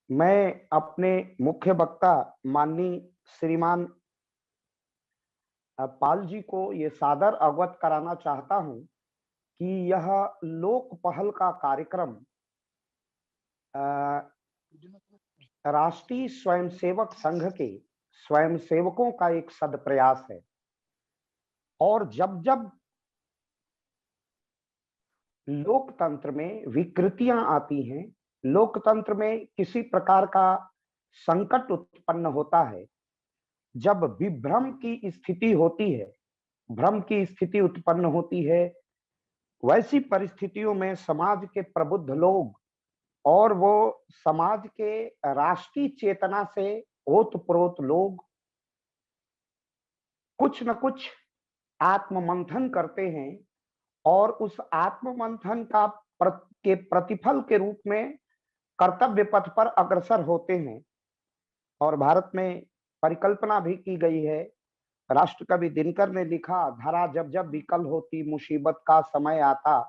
मैं अपने मुख्य वक्ता माननीय श्रीमान पाल जी को ये सादर अवगत कराना चाहता हूं कि यह लोक पहल का कार्यक्रम अ, राष्ट्रीय स्वयंसेवक संघ के स्वयंसेवकों का एक सदप्रयास है। और जब जब लोकतंत्र में विकृतियां आती हैं, लोकतंत्र में किसी प्रकार का संकट उत्पन्न होता है, जब विभ्रम की स्थिति होती है, भ्रम की स्थिति उत्पन्न होती है, वैसी परिस्थितियों में समाज के प्रबुद्ध लोग और वो समाज के राष्ट्रीय चेतना से ओतप्रोत लोग कुछ न कुछ आत्ममंथन करते हैं और उस आत्ममंथन के प्रतिफल के रूप में कर्तव्य पथ पर अग्रसर होते हैं। और भारत में परिकल्पना भी की गई है। राष्ट्रकवि दिनकर ने लिखा, धरा जब जब विकल होती, मुसीबत का समय आता,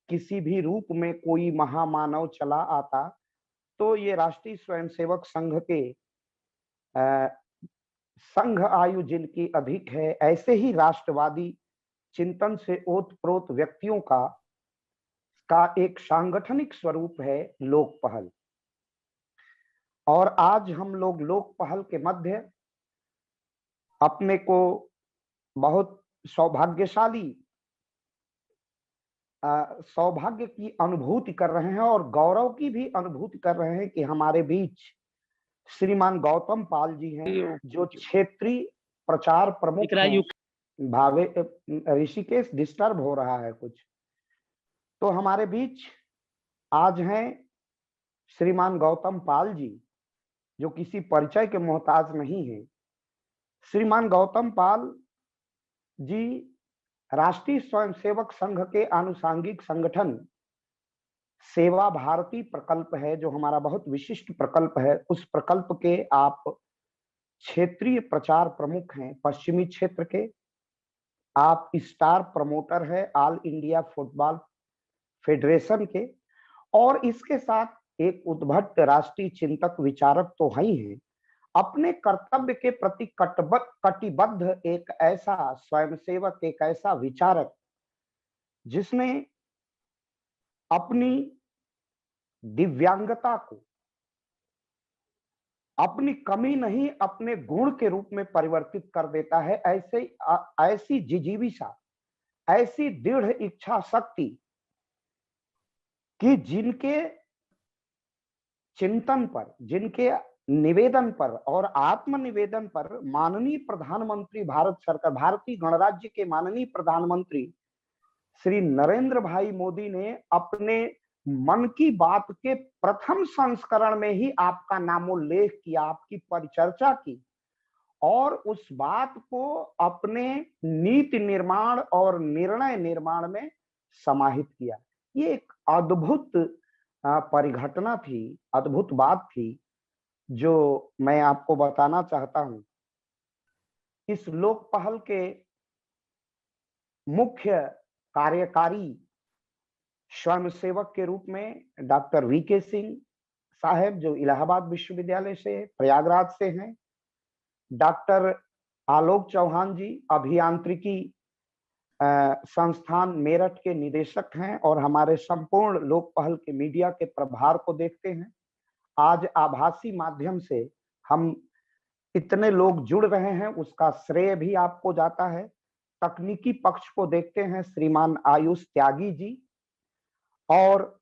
किसी भी रूप में कोई महामानव चला आता। तो ये राष्ट्रीय स्वयंसेवक संघ के संघ आयु जिनकी अधिक है, ऐसे ही राष्ट्रवादी चिंतन से ओतप्रोत व्यक्तियों का एक सांगठनिक स्वरूप है लोक पहल। और आज हम लोग लोक पहल के मध्य अपने को बहुत सौभाग्यशाली सौभाग्य की अनुभूति कर रहे हैं और गौरव की भी अनुभूति कर रहे हैं कि हमारे बीच श्रीमान गौतम पाल जी हैं, जो क्षेत्रीय प्रचार प्रमुख हैं। भावे ऋषिकेश डिस्टर्ब हो रहा है कुछ, तो हमारे बीच आज हैं श्रीमान गौतम पाल जी, जो किसी परिचय के मोहताज नहीं है। श्रीमान गौतम पाल जी राष्ट्रीय स्वयंसेवक संघ के आनुषांगिक संगठन सेवा भारती प्रकल्प है, जो हमारा बहुत विशिष्ट प्रकल्प है, उस प्रकल्प के आप क्षेत्रीय प्रचार प्रमुख हैं पश्चिमी क्षेत्र के। आप स्टार प्रमोटर है ऑल इंडिया फुटबॉल फेडरेशन के, और इसके साथ एक उद्भट राष्ट्रीय चिंतक विचारक तो है ही है। अपने कर्तव्य के प्रति कटिबद्ध एक ऐसा स्वयंसेवक, एक ऐसा विचारक जिसने अपनी दिव्यांगता को अपनी कमी नहीं, अपने गुण के रूप में परिवर्तित कर देता है। ऐसी जिजीविषा, ऐसी दृढ़ इच्छा शक्ति कि जिनके चिंतन पर, जिनके निवेदन पर और आत्मनिवेदन पर माननीय प्रधानमंत्री भारत सरकार, भारतीय गणराज्य के माननीय प्रधानमंत्री श्री नरेंद्र भाई मोदी ने अपने मन की बात के प्रथम संस्करण में ही आपका नामोल्लेख किया, आपकी परिचर्चा की और उस बात को अपने नीति निर्माण और निर्णय निर्माण में समाहित किया। ये एक अद्भुत परिघटना थी, अद्भुत बात थी, जो मैं आपको बताना चाहता हूं। इस लोक पहल के मुख्य कार्यकारी स्वयंसेवक के रूप में डॉक्टर वीके सिंह साहब, जो इलाहाबाद विश्वविद्यालय से, प्रयागराज से हैं। डॉक्टर आलोक चौहान जी अभियांत्रिकी संस्थान मेरठ के निदेशक हैं और हमारे संपूर्ण लोक पहल के मीडिया के प्रभार को देखते हैं। आज आभासी माध्यम से हम इतने लोग जुड़ रहे हैं, उसका श्रेय भी आपको जाता है। तकनीकी पक्ष को देखते हैं श्रीमान आयुष त्यागी जी, और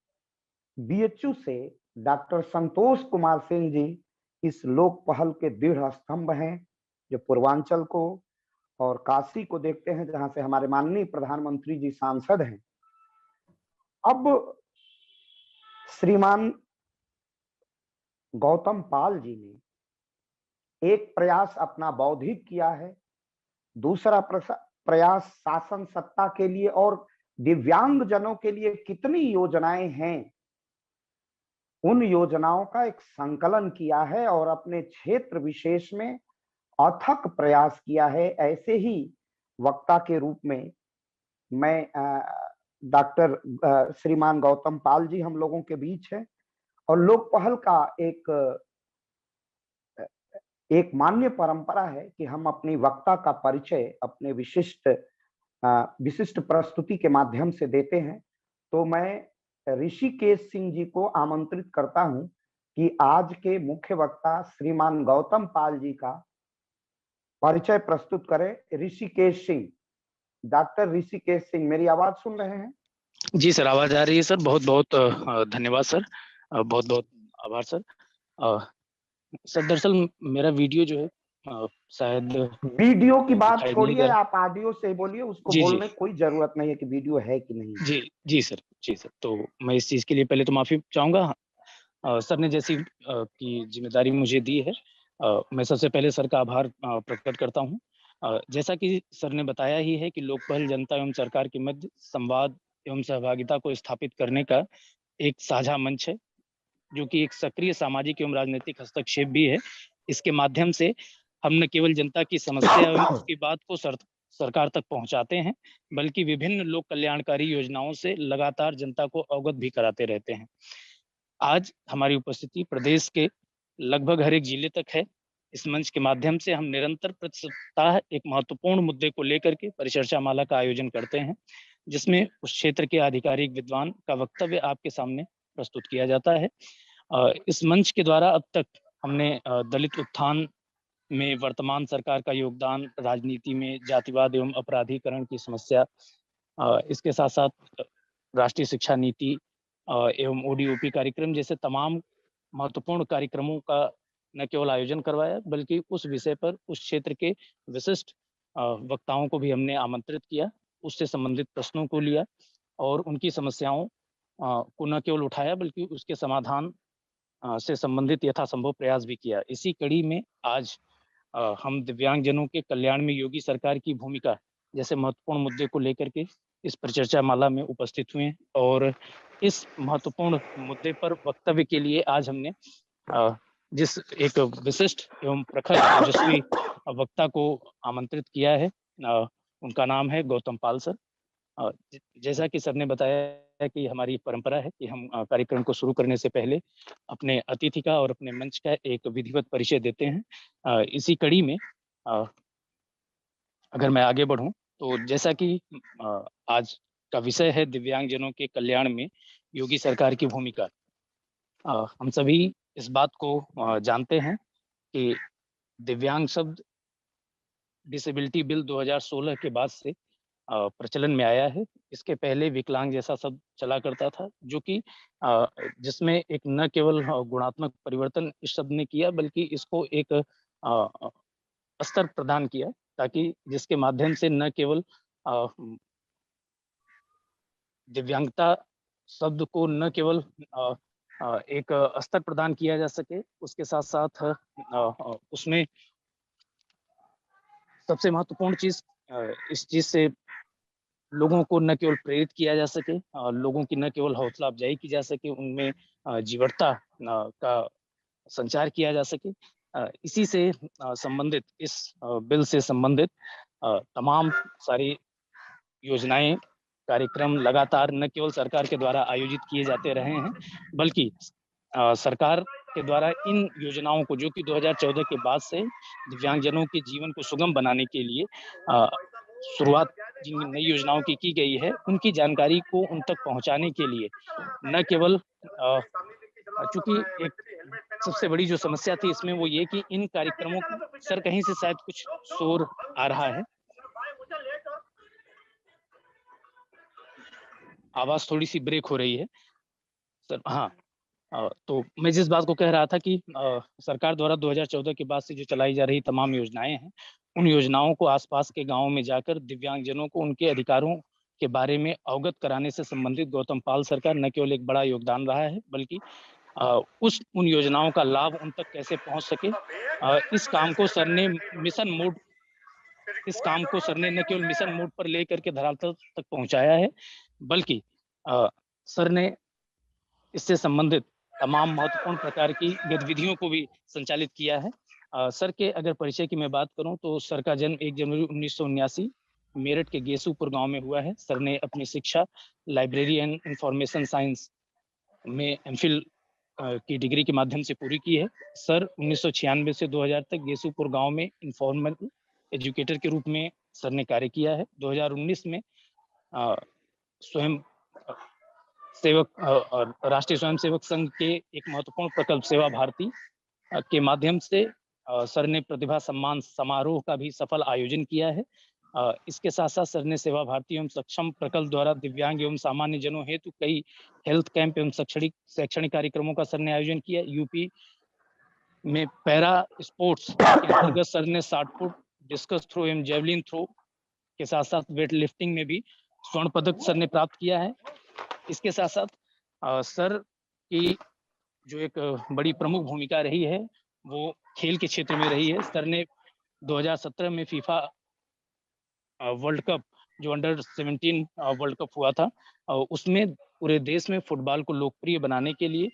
बीएचयू से डॉक्टर संतोष कुमार सिंह जी इस लोक पहल के दृढ़ स्तंभ हैं, जो पूर्वांचल को और काशी को देखते हैं, जहां से हमारे माननीय प्रधानमंत्री जी सांसद हैं। अब श्रीमान गौतम पाल जी ने एक प्रयास अपना बौद्धिक किया है, दूसरा प्रयास शासन सत्ता के लिए और दिव्यांग जनों के लिए कितनी योजनाएं हैं, उन योजनाओं का एक संकलन किया है और अपने क्षेत्र विशेष में अथक प्रयास किया है। ऐसे ही वक्ता के रूप में मैं डॉक्टर श्रीमान गौतम पाल जी हम लोगों के बीच है, और लोक पहल का एक मान्य परंपरा है कि हम अपनी वक्ता का परिचय अपने विशिष्ट प्रस्तुति के माध्यम से देते हैं। तो मैं ऋषिकेश सिंह जी को आमंत्रित करता हूं कि आज के मुख्य वक्ता श्रीमान गौतम पाल जी का परिचय प्रस्तुत करें। ऋषिकेश सिंह, डॉक्टर ऋषिकेश सिंह, मेरी आवाज सुन रहे हैं? जी सर, आवाज आ रही है सर। बहुत बहुत धन्यवाद सर, बहुत बहुत आभार सर। सर दरअसल मेरा वीडियो जो है शायद वीडियो की बात छोड़िए, आप ऑडियो से बोलिए। उसको जी बोलने कोई जरूरत नहीं है कि वीडियो है कि नहीं। जी सर, जी सर। तो मैं इस चीज के लिए पहले तो माफी चाहूंगा। सर ने जैसी की जिम्मेदारी मुझे दी है, मैं सबसे पहले सर का आभार प्रकट करता हूँ। जैसा कि सर ने बताया ही है कि लोकपहल जनता एवं सरकार के मध्य संवाद एवं सहभागिता को स्थापित करने का एक साझा मंच है, जो कि एक सक्रिय सामाजिक एवं राजनीतिक हस्तक्षेप भी है। इसके माध्यम से हम न केवल जनता की समस्या एवं उसकी बात को सरकार तक पहुंचाते हैं, बल्कि विभिन्न लोक कल्याणकारी योजनाओं से लगातार जनता को अवगत भी कराते रहते हैं। आज हमारी उपस्थिति प्रदेश के लगभग हर एक जिले तक है। इस मंच के माध्यम से हम निरंतर प्रति सप्ताह एक महत्वपूर्ण मुद्दे को लेकर के परिचर्चा माला का आयोजन करते हैं, जिसमें उस क्षेत्र के आधिकारिक विद्वान का वक्तव्य आपके सामने प्रस्तुत किया जाता है। इस मंच के द्वारा अब तक हमने दलित उत्थान में वर्तमान सरकार का योगदान, राजनीति में जातिवाद एवं अपराधीकरण की समस्या, इसके साथ साथ राष्ट्रीय शिक्षा नीति एवं ओडीओपी कार्यक्रम जैसे तमाम महत्वपूर्ण कार्यक्रमों का न केवल आयोजन करवाया, बल्कि उस विषय पर उस क्षेत्र के विशिष्ट वक्ताओं को भी हमने आमंत्रित किया, उससे संबंधित प्रश्नों को लिया और उनकी समस्याओं को न केवल उठाया, बल्कि उसके समाधान से संबंधित यथासंभव प्रयास भी किया। इसी कड़ी में आज हम दिव्यांगजनों के कल्याण में योगी सरकार की भूमिका जैसे महत्वपूर्ण मुद्दे को लेकर के इस परिचर्चा माला में उपस्थित हुए हैं। और इस महत्वपूर्ण मुद्दे पर वक्तव्य के लिए आज हमने जिस एक विशिष्ट एवं प्रखर ओजस्वी वक्ता को आमंत्रित किया है, उनका नाम है गौतम पाल सर। जैसा कि सर ने बताया कि हमारी परंपरा है कि हम कार्यक्रम को शुरू करने से पहले अपने अतिथि का और अपने मंच का एक विधिवत परिचय देते हैं। इसी कड़ी में अगर मैं आगे बढ़ूं तो जैसा कि आज का विषय है दिव्यांगजनों के कल्याण में योगी सरकार की भूमिका, हम सभी इस बात को जानते हैं कि दिव्यांग शब्द डिसेबिलिटी बिल 2016 के बाद से प्रचलन में आया है। इसके पहले विकलांग जैसा शब्द चला करता था, जो कि जिसमें एक न केवल गुणात्मक परिवर्तन इस शब्द ने किया, बल्कि इसको एक स्तर प्रदान किया, ताकि जिसके माध्यम से न केवल दिव्यांगता शब्द को न केवल एक स्तर प्रदान किया जा सके, उसके साथ साथ उसमें सबसे महत्वपूर्ण चीज इस चीज से लोगों को न केवल प्रेरित किया जा सके, लोगों की न केवल हौसला अफजाई की जा सके, उनमें जीवटता का संचार किया जा सके। इसी से संबंधित इस बिल से संबंधित तमाम सारी योजनाएं, कार्यक्रम लगातार न केवल सरकार के द्वारा आयोजित किए जाते रहे हैं, बल्कि सरकार के द्वारा इन योजनाओं को, जो कि 2014 के बाद से दिव्यांगजनों के जीवन को सुगम बनाने के लिए शुरुआत जिन नई योजनाओं की गई है, उनकी जानकारी को उन तक पहुंचाने के लिए न केवल चूंकि एक सबसे बड़ी जो समस्या थी इसमें वो ये कि इन कार्यक्रमों सर कहीं से शायद कुछ शोर आ रहा है, आवाज थोड़ी सी ब्रेक हो रही है सर। हाँ, तो मैं जिस बात को कह रहा था कि सरकार द्वारा 2014 के बाद से जो चलाई जा रही तमाम योजनाएं हैं, उन योजनाओं को आसपास के गांवों में जाकर दिव्यांगजनों को उनके अधिकारों के बारे में अवगत कराने से संबंधित गौतम पाल सर का न केवल एक बड़ा योगदान रहा है, बल्कि उन योजनाओं का लाभ उन तक कैसे पहुंच सके, इस काम को सर ने न केवल मिशन मोड पर लेकर के धरातल तक पहुंचाया है, बल्कि सर ने इससे संबंधित तमाम महत्वपूर्ण प्रकार की गतिविधियों को भी संचालित किया है। सर के अगर परिचय की मैं बात करूं तो सर का जन्म 1 जनवरी 1979 मेरठ के गेसूपुर गांव में हुआ है। सर ने अपनी शिक्षा लाइब्रेरी एंड इंफॉर्मेशन साइंस में एमफिल की डिग्री के माध्यम से पूरी की है। सर 1996 से 2000 तक गेसूपुर गांव में इनफॉर्मल एजुकेटर के रूप में सर ने कार्य किया है। 2019 में स्वयं सेवक और राष्ट्रीय स्वयंसेवक संघ के एक महत्वपूर्ण प्रकल्प सेवा भारती के माध्यम से सर ने प्रतिभा सम्मान समारोह का भी सफल आयोजन किया है। इसके साथ साथ सर ने सेवा भारती एवं सक्षम प्रकल्प द्वारा दिव्यांग एवं सामान्य जनों हेतु कई हेल्थ कैंप एवं शैक्षणिक कार्यक्रमों का सर ने आयोजन किया। यूपी में पैरा स्पोर्ट्स के अंतर्गत सर ने 60 फुट डिस्कस थ्रो एवं जेवलिन थ्रो के साथ साथ वेट लिफ्टिंग में भी स्वर्ण पदक सर ने प्राप्त किया है। इसके साथ साथ सर की जो एक बड़ी प्रमुख भूमिका रही है वो खेल के क्षेत्र में रही है। सर ने 2017 में फीफा वर्ल्ड कप जो अंडर 17 वर्ल्ड कप हुआ था, उसमें पूरे देश में फुटबॉल को लोकप्रिय बनाने के लिए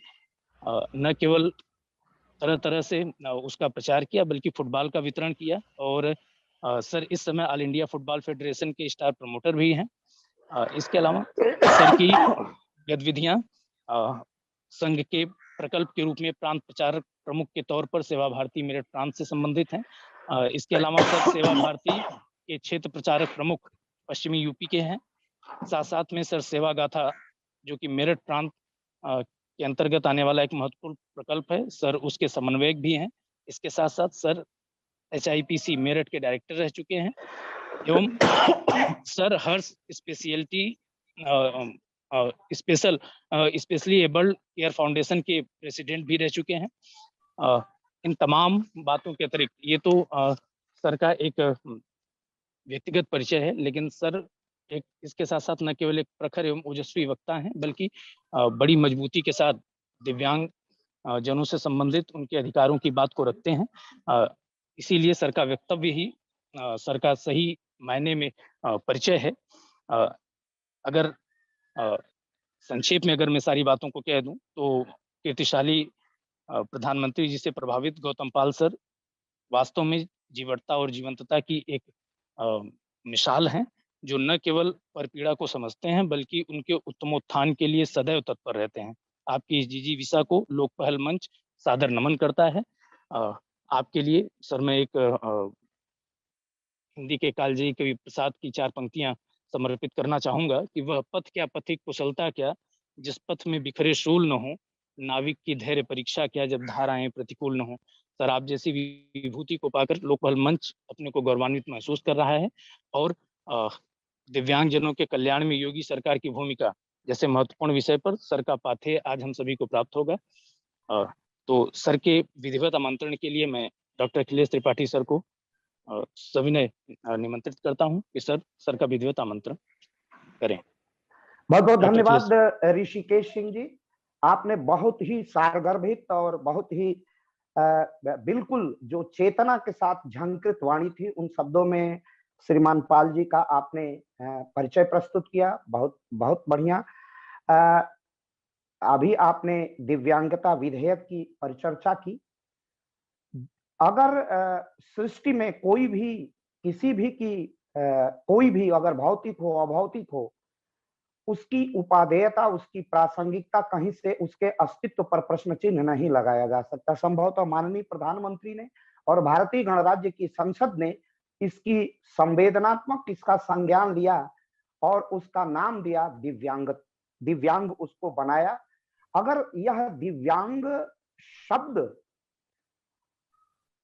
न केवल तरह तरह से उसका प्रचार किया बल्कि फुटबॉल का वितरण किया। और सर इस समय ऑल इंडिया फुटबॉल फेडरेशन के स्टार प्रमोटर भी हैं। इसके अलावा सर की गतिविधियां संघ के प्रकल्प के रूप में प्रांत प्रचारक प्रमुख के तौर पर सेवा भारती मेरठ प्रांत से संबंधित हैं। इसके अलावा सर सेवा भारती के क्षेत्र प्रचारक प्रमुख पश्चिमी यूपी के हैं। साथ साथ में सर सेवा गाथा जो कि मेरठ प्रांत के अंतर्गत आने वाला एक महत्वपूर्ण प्रकल्प है, सर उसके समन्वयक भी हैं। इसके साथ साथ सर HIPC मेरठ के डायरेक्टर रह चुके हैं एवं sir Harsh speciality specially abled care foundation के प्रेसिडेंट भी रह चुके हैं। इन तमाम बातों के अतिरिक्त ये तो सर का एक व्यक्तिगत परिचय है, लेकिन सर एक इसके साथ साथ न केवल एक प्रखर एवं ओजस्वी वक्ता हैं बल्कि बड़ी मजबूती के साथ दिव्यांग जनों से संबंधित उनके अधिकारों की बात को रखते हैं। इसीलिए सर का वक्तव्य ही सर का सही मायने में परिचय है। अगर संक्षेप में अगर मैं सारी बातों को कह दूं तो कीर्तिशाली प्रधानमंत्री जी से प्रभावित गौतम पाल सर वास्तव में जीवटता और जीवंतता की एक मिसाल हैं, जो न केवल परपीड़ा को समझते हैं बल्कि उनके उत्तमोत्थान के लिए सदैव तत्पर रहते हैं। आपकी इस जिजीविषा को लोक पहल मंच सादर नमन करता है। आपके लिए सर मैं एक हिंदी के कालजयी कवि प्रसाद की 4 पंक्तियां समर्पित करना चाहूंगा कि वह पथ क्या पथिक कुशलता क्या, जिस पथ में बिखरे शूल न हो, नाविक की धैर्य परीक्षा क्या, जब धाराएं प्रतिकूल न हो। सर आप जैसी विभूति को पाकर लोकपाल मंच अपने को गौरवान्वित महसूस कर रहा है और दिव्यांगजनों के कल्याण में योगी सरकार की भूमिका जैसे महत्वपूर्ण विषय पर सर का पाथेय आज हम सभी को प्राप्त होगा। तो सर के विधिवत आमंत्रण के लिए मैं डॉक्टर अखिलेश त्रिपाठी सर को सविनय निमंत्रित करता हूं कि सर का विधिवत आमंत्रण करें। बहुत बहुत धन्यवाद ऋषिकेश सिंह जी। आपने बहुत ही सारगर्भित और बहुत ही बिल्कुल जो चेतना के साथ झंकृत वाणी थी उन शब्दों में श्रीमान पाल जी का आपने परिचय प्रस्तुत किया। बहुत बहुत बढ़िया। अभी आपने दिव्यांगता विधेयक की परिचर्चा की। अगर सृष्टि में कोई भी किसी भी की कोई भी अगर भौतिक हो अभौतिक हो, उसकी उपादेयता उसकी प्रासंगिकता कहीं से उसके अस्तित्व पर प्रश्न चिन्ह नहीं लगाया जा सकता। संभवतः माननीय प्रधानमंत्री ने और भारतीय गणराज्य की संसद ने इसकी संवेदनात्मक इसका संज्ञान लिया और उसका नाम दिया दिव्यांग उसको बनाया। अगर यह दिव्यांग शब्द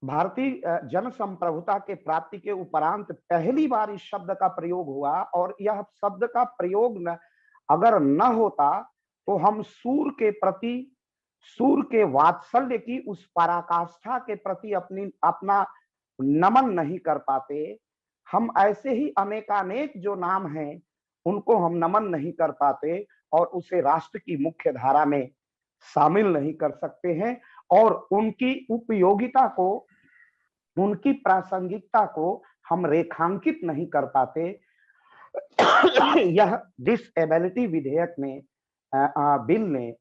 भारतीय जन संप्रभुता के प्राप्ति के उपरांत पहली बार इस शब्द का प्रयोग हुआ और यह शब्द का प्रयोग अगर न होता तो हम सूर के वात्सल्य की उस पराकाष्ठा के प्रति अपना नमन नहीं कर पाते। हम ऐसे ही अनेकानेक जो नाम हैं उनको हम नमन नहीं कर पाते और उसे राष्ट्र की मुख्य धारा में शामिल नहीं कर सकते हैं और उनकी उपयोगिता को उनकी प्रासंगिकता को हम रेखांकित नहीं कर पाते। यह डिसेबिलिटी विधेयक में बिल ने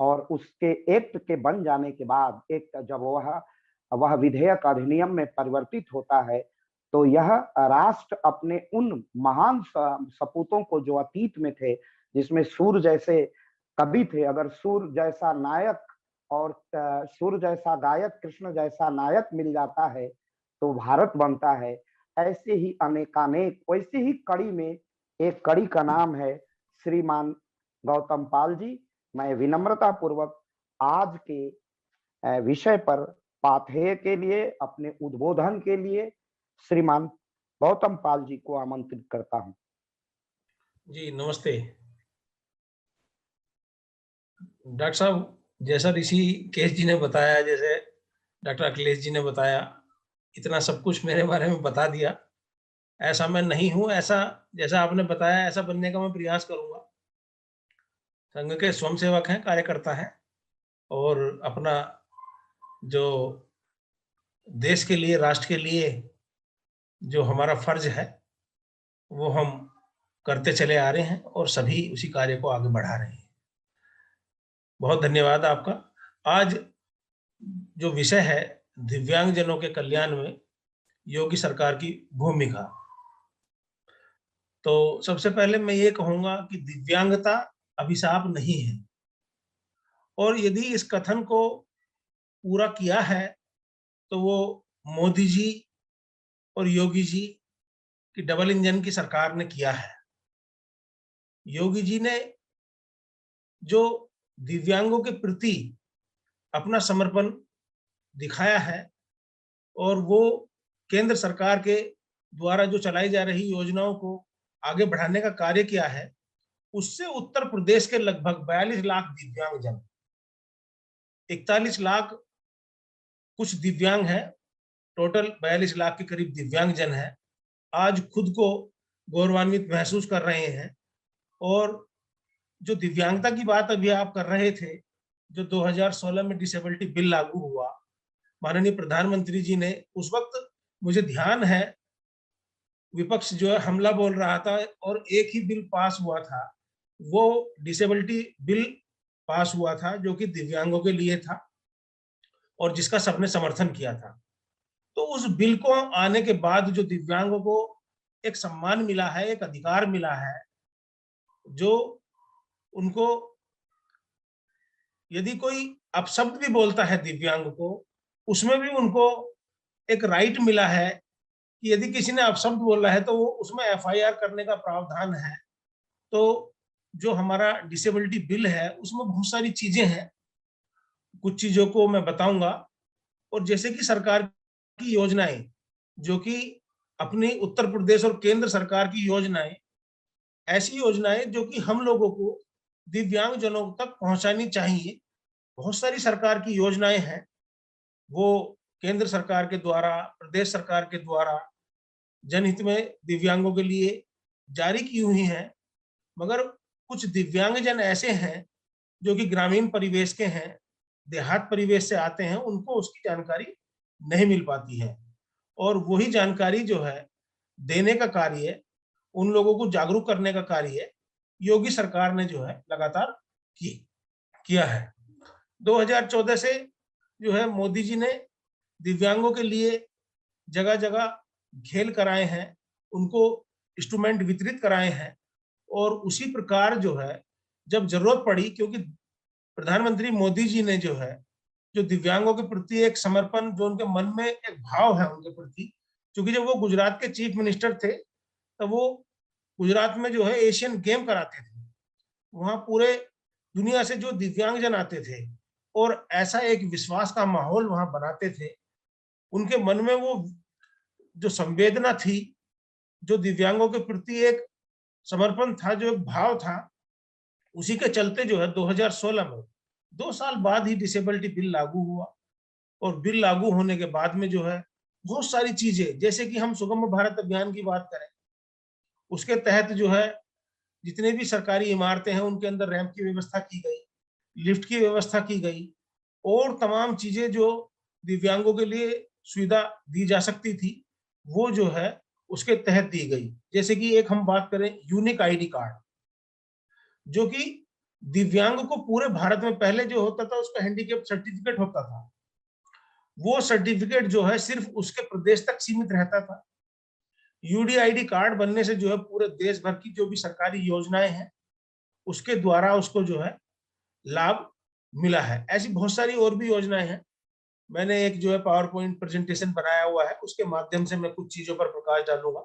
और उसके एक्ट के बन जाने के बाद एक जब वह विधेयक अधिनियम में परिवर्तित होता है तो यह राष्ट्र अपने उन महान सपूतों को जो अतीत में थे, जिसमें सूर जैसे कवि थे, अगर सूर जैसा नायक और सुर जैसा गायक, कृष्ण जैसा नायक मिल जाता है तो भारत बनता है। ऐसे ही अनेकानेक, वैसे ही कड़ी में एक कड़ी का नाम है श्रीमान गौतम पाल जी। मैं विनम्रता पूर्वक आज के विषय पर पाथेय के लिए, अपने उद्बोधन के लिए श्रीमान गौतम पाल जी को आमंत्रित करता हूं। जी नमस्ते डॉक्टर साहब। जैसा ऋषिकेश जी ने बताया, जैसे डॉक्टर अखिलेश जी ने बताया, इतना सब कुछ मेरे बारे में बता दिया। ऐसा मैं नहीं हूं, ऐसा जैसा आपने बताया ऐसा बनने का मैं प्रयास करूंगा। संघ के स्वयंसेवक हैं, कार्यकर्ता हैं, और अपना जो देश के लिए, राष्ट्र के लिए जो हमारा फर्ज है वो हम करते चले आ रहे हैं और सभी उसी कार्य को आगे बढ़ा रहे हैं। बहुत धन्यवाद आपका। आज जो विषय है दिव्यांगजनों के कल्याण में योगी सरकार की भूमिका, तो सबसे पहले मैं ये कहूंगा कि दिव्यांगता अभिशाप नहीं है, और यदि इस कथन को पूरा किया है तो वो मोदी जी और योगी जी की डबल इंजन की सरकार ने किया है। योगी जी ने जो दिव्यांगों के प्रति अपना समर्पण दिखाया है, और वो केंद्र सरकार के द्वारा जो चलाई जा रही योजनाओं को आगे बढ़ाने का कार्य किया है, उससे उत्तर प्रदेश के लगभग 42 लाख दिव्यांगजन, 41 लाख कुछ दिव्यांग हैं, टोटल 42 लाख के करीब दिव्यांगजन हैं, आज खुद को गौरवान्वित महसूस कर रहे हैं। और जो दिव्यांगता की बात अभी आप कर रहे थे, जो 2016 में डिसेबिलिटी बिल लागू हुआ, माननीय प्रधानमंत्री जी ने उस वक्त, मुझे ध्यान है, विपक्ष जो है हमला बोल रहा था और एक ही बिल पास हुआ था, वो डिसेबिलिटी बिल पास हुआ था जो कि दिव्यांगों के लिए था और जिसका सबने समर्थन किया था। तो उस बिल को आने के बाद जो दिव्यांगों को एक सम्मान मिला है, एक अधिकार मिला है, जो उनको, यदि कोई अपशब्द भी बोलता है दिव्यांग को, उसमें भी उनको एक राइट मिला है कि यदि किसी ने अपशब्द बोला है तो वो उसमें एफआईआर करने का प्रावधान है। तो जो हमारा डिसेबिलिटी बिल है उसमें बहुत सारी चीजें हैं, कुछ चीजों को मैं बताऊंगा। और जैसे कि सरकार की योजनाएं, जो कि अपनी उत्तर प्रदेश और केंद्र सरकार की योजनाएं, ऐसी योजनाएं जो कि हम लोगों को दिव्यांगजनों तक पहुंचानी चाहिए। बहुत सारी सरकार की योजनाएं हैं, वो केंद्र सरकार के द्वारा, प्रदेश सरकार के द्वारा जनहित में दिव्यांगों के लिए जारी की हुई हैं, मगर कुछ दिव्यांगजन ऐसे हैं जो कि ग्रामीण परिवेश के हैं, देहात परिवेश से आते हैं, उनको उसकी जानकारी नहीं मिल पाती है, और वही जानकारी जो है देने का कार्य, उन लोगों को जागरूक करने का कार्य योगी सरकार ने जो है लगातार किया है। 2014 से जो है मोदी जी ने दिव्यांगों के लिए जगह जगह खेल कराए हैं, उनको इंस्ट्रूमेंट वितरित कराए हैं, और उसी प्रकार जो है जब जरूरत पड़ी, क्योंकि प्रधानमंत्री मोदी जी ने जो है जो दिव्यांगों के प्रति एक समर्पण, जो उनके मन में एक भाव है उनके प्रति, क्योंकि जब वो गुजरात के चीफ मिनिस्टर थे तब वो गुजरात में जो है एशियन गेम कराते थे, वहां पूरे दुनिया से जो दिव्यांगजन आते थे और ऐसा एक विश्वास का माहौल वहां बनाते थे। उनके मन में वो जो संवेदना थी, जो दिव्यांगों के प्रति एक समर्पण था, जो एक भाव था, उसी के चलते जो है 2016 में 2 साल बाद ही डिसेबिलिटी बिल लागू हुआ। और बिल लागू होने के बाद में जो है बहुत सारी चीजें, जैसे कि हम सुगम भारत अभियान की बात करें, उसके तहत जो है जितने भी सरकारी इमारतें हैं उनके अंदर रैंप की व्यवस्था की गई, लिफ्ट की व्यवस्था की गई, और तमाम चीजें जो दिव्यांगों के लिए सुविधा दी जा सकती थी वो जो है उसके तहत दी गई। जैसे कि एक हम बात करें यूनिक आईडी कार्ड, जो कि दिव्यांग को पूरे भारत में पहले जो होता था उसका हैंडीकैप सर्टिफिकेट होता था, वो सर्टिफिकेट जो है सिर्फ उसके प्रदेश तक सीमित रहता था। यूडीआईडी कार्ड बनने से जो है पूरे देश भर की जो भी सरकारी योजनाएं हैं उसके द्वारा उसको जो है लाभ मिला है। ऐसी बहुत सारी और भी योजनाएं हैं। मैंने एक जो है पावर पॉइंट प्रेजेंटेशन बनाया हुआ है, उसके माध्यम से मैं कुछ चीजों पर प्रकाश डालूंगा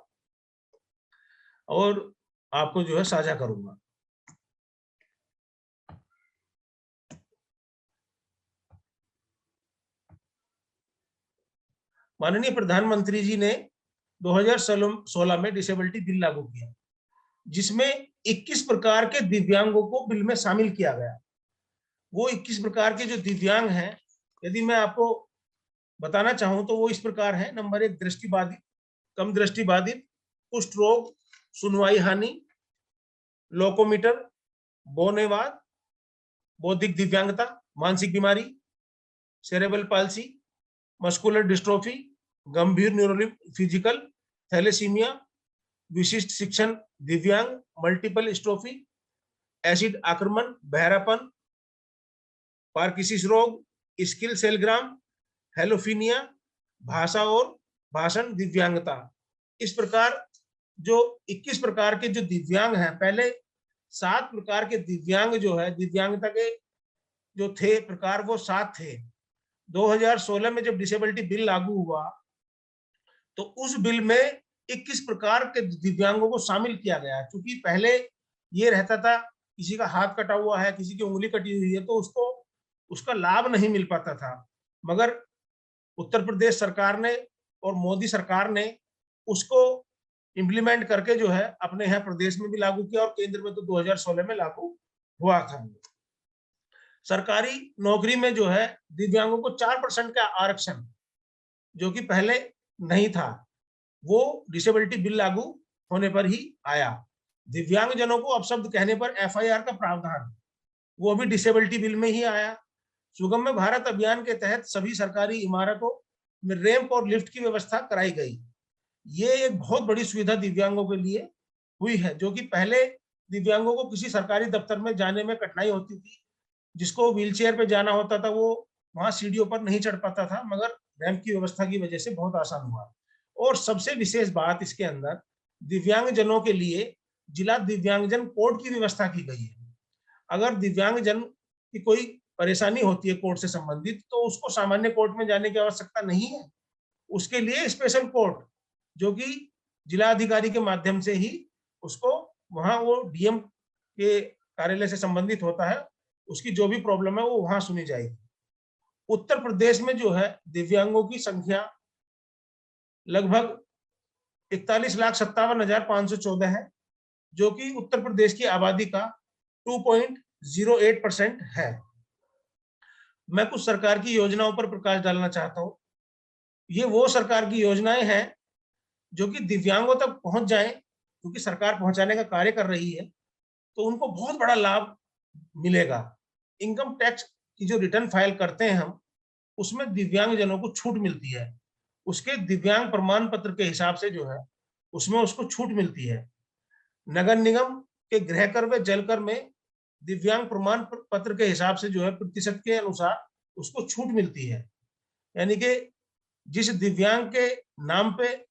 और आपको जो है साझा करूंगा। माननीय प्रधानमंत्री जी ने 2016 में डिसेबिलिटी बिल लागू किया, जिसमें 21 प्रकार के दिव्यांगों को बिल में शामिल किया गया। वो 21 प्रकार के जो दिव्यांग हैं, यदि मैं आपको बताना चाहूं तो वो इस प्रकार हैं। नंबर 1, दृष्टिबाधित, कम दृष्टिबाधित, कुष्ठ रोग, सुनवाई हानि, लोकोमीटर, बोनेवाद, बौद्धिक दिव्यांगता, मानसिक बीमारी, सेरेब्रल पाल्सी, मस्कुलर डिस्ट्रोफी, गंभीर न्यूरोफिजिकल, थैलेसीमिया, विशिष्ट शिक्षण दिव्यांग, मल्टीपल स्ट्रोफी, एसिड आक्रमण, बहरापन, पार्किंसंस रोग, स्किल सेलग्राम, हेलोफीनिया, भाषा और भाषण दिव्यांगता। इस प्रकार जो 21 प्रकार के जो दिव्यांग हैं, पहले 7 प्रकार के दिव्यांग जो है, दिव्यांगता के जो थे प्रकार वो 7 थे। 2016 में जब डिसेबिलिटी बिल लागू हुआ तो उस बिल में 21 प्रकार के दिव्यांगों को शामिल किया गया। क्योंकि पहले ये रहता था किसी का हाथ कटा हुआ है, किसी की उंगली कटी हुई है, तो उसको उसका लाभ नहीं मिल पाता था। मगर उत्तर प्रदेश सरकार ने और मोदी सरकार ने उसको इम्प्लीमेंट करके जो है अपने यहाँ प्रदेश में भी लागू किया और केंद्र में तो 2016 में लागू हुआ था। सरकारी नौकरी में जो है दिव्यांगों को 4% का आरक्षण, जो कि पहले नहीं था, वो डिसेबिलिटी बिल लागू होने पर ही आया। दिव्यांग जनों को अपशब्द कहने पर FIR का प्रावधान, वो भी डिसेबिलिटी बिल में ही आया। सुगम्य भारत अभियान के तहत सभी सरकारी इमारतों में रैंप और लिफ्ट की व्यवस्था कराई गई। ये एक बहुत बड़ी सुविधा दिव्यांगों के लिए हुई है, जो कि पहले दिव्यांगों को किसी सरकारी दफ्तर में जाने में कठिनाई होती थी। जिसको व्हीलचेयर पे जाना होता था वो वहां सीढ़ियों पर नहीं चढ़ पाता था, मगर रैंप की व्यवस्था की वजह से बहुत आसान हुआ। और सबसे विशेष बात इसके अंदर दिव्यांग जनों के लिए जिला दिव्यांगजन कोर्ट की व्यवस्था की गई है। अगर दिव्यांग जन की कोई परेशानी होती है कोर्ट से संबंधित, तो उसको सामान्य कोर्ट में जाने की आवश्यकता नहीं है। उसके लिए स्पेशल कोर्ट, जो कि जिला अधिकारी के माध्यम से ही उसको वहां वो DM के कार्यालय से संबंधित होता है, उसकी जो भी प्रॉब्लम है वो वहां सुनी जाएगी। उत्तर प्रदेश में जो है दिव्यांगों की संख्या लगभग 41,57,514 है, जो कि उत्तर प्रदेश की आबादी का 2.08% है। मैं कुछ सरकार की योजनाओं पर प्रकाश डालना चाहता हूं। ये वो सरकार की योजनाएं हैं जो कि दिव्यांगों तक पहुंच जाएं, क्योंकि सरकार पहुंचाने का कार्य कर रही है, तो उनको बहुत बड़ा लाभ मिलेगा। इनकम टैक्स की जो रिटर्न फाइल करते हैं हम, उसमें दिव्यांग जनों को छूट मिलती है। उसके दिव्यांग प्रमाण पत्र के हिसाब से जो है उसमें उसको छूट मिलती है। नगर निगम के गृह कर व जल कर में दिव्यांग प्रमाण पत्र के हिसाब से जो है प्रतिशत के अनुसार उसको छूट मिलती है। यानी कि जिस दिव्यांग के नाम पे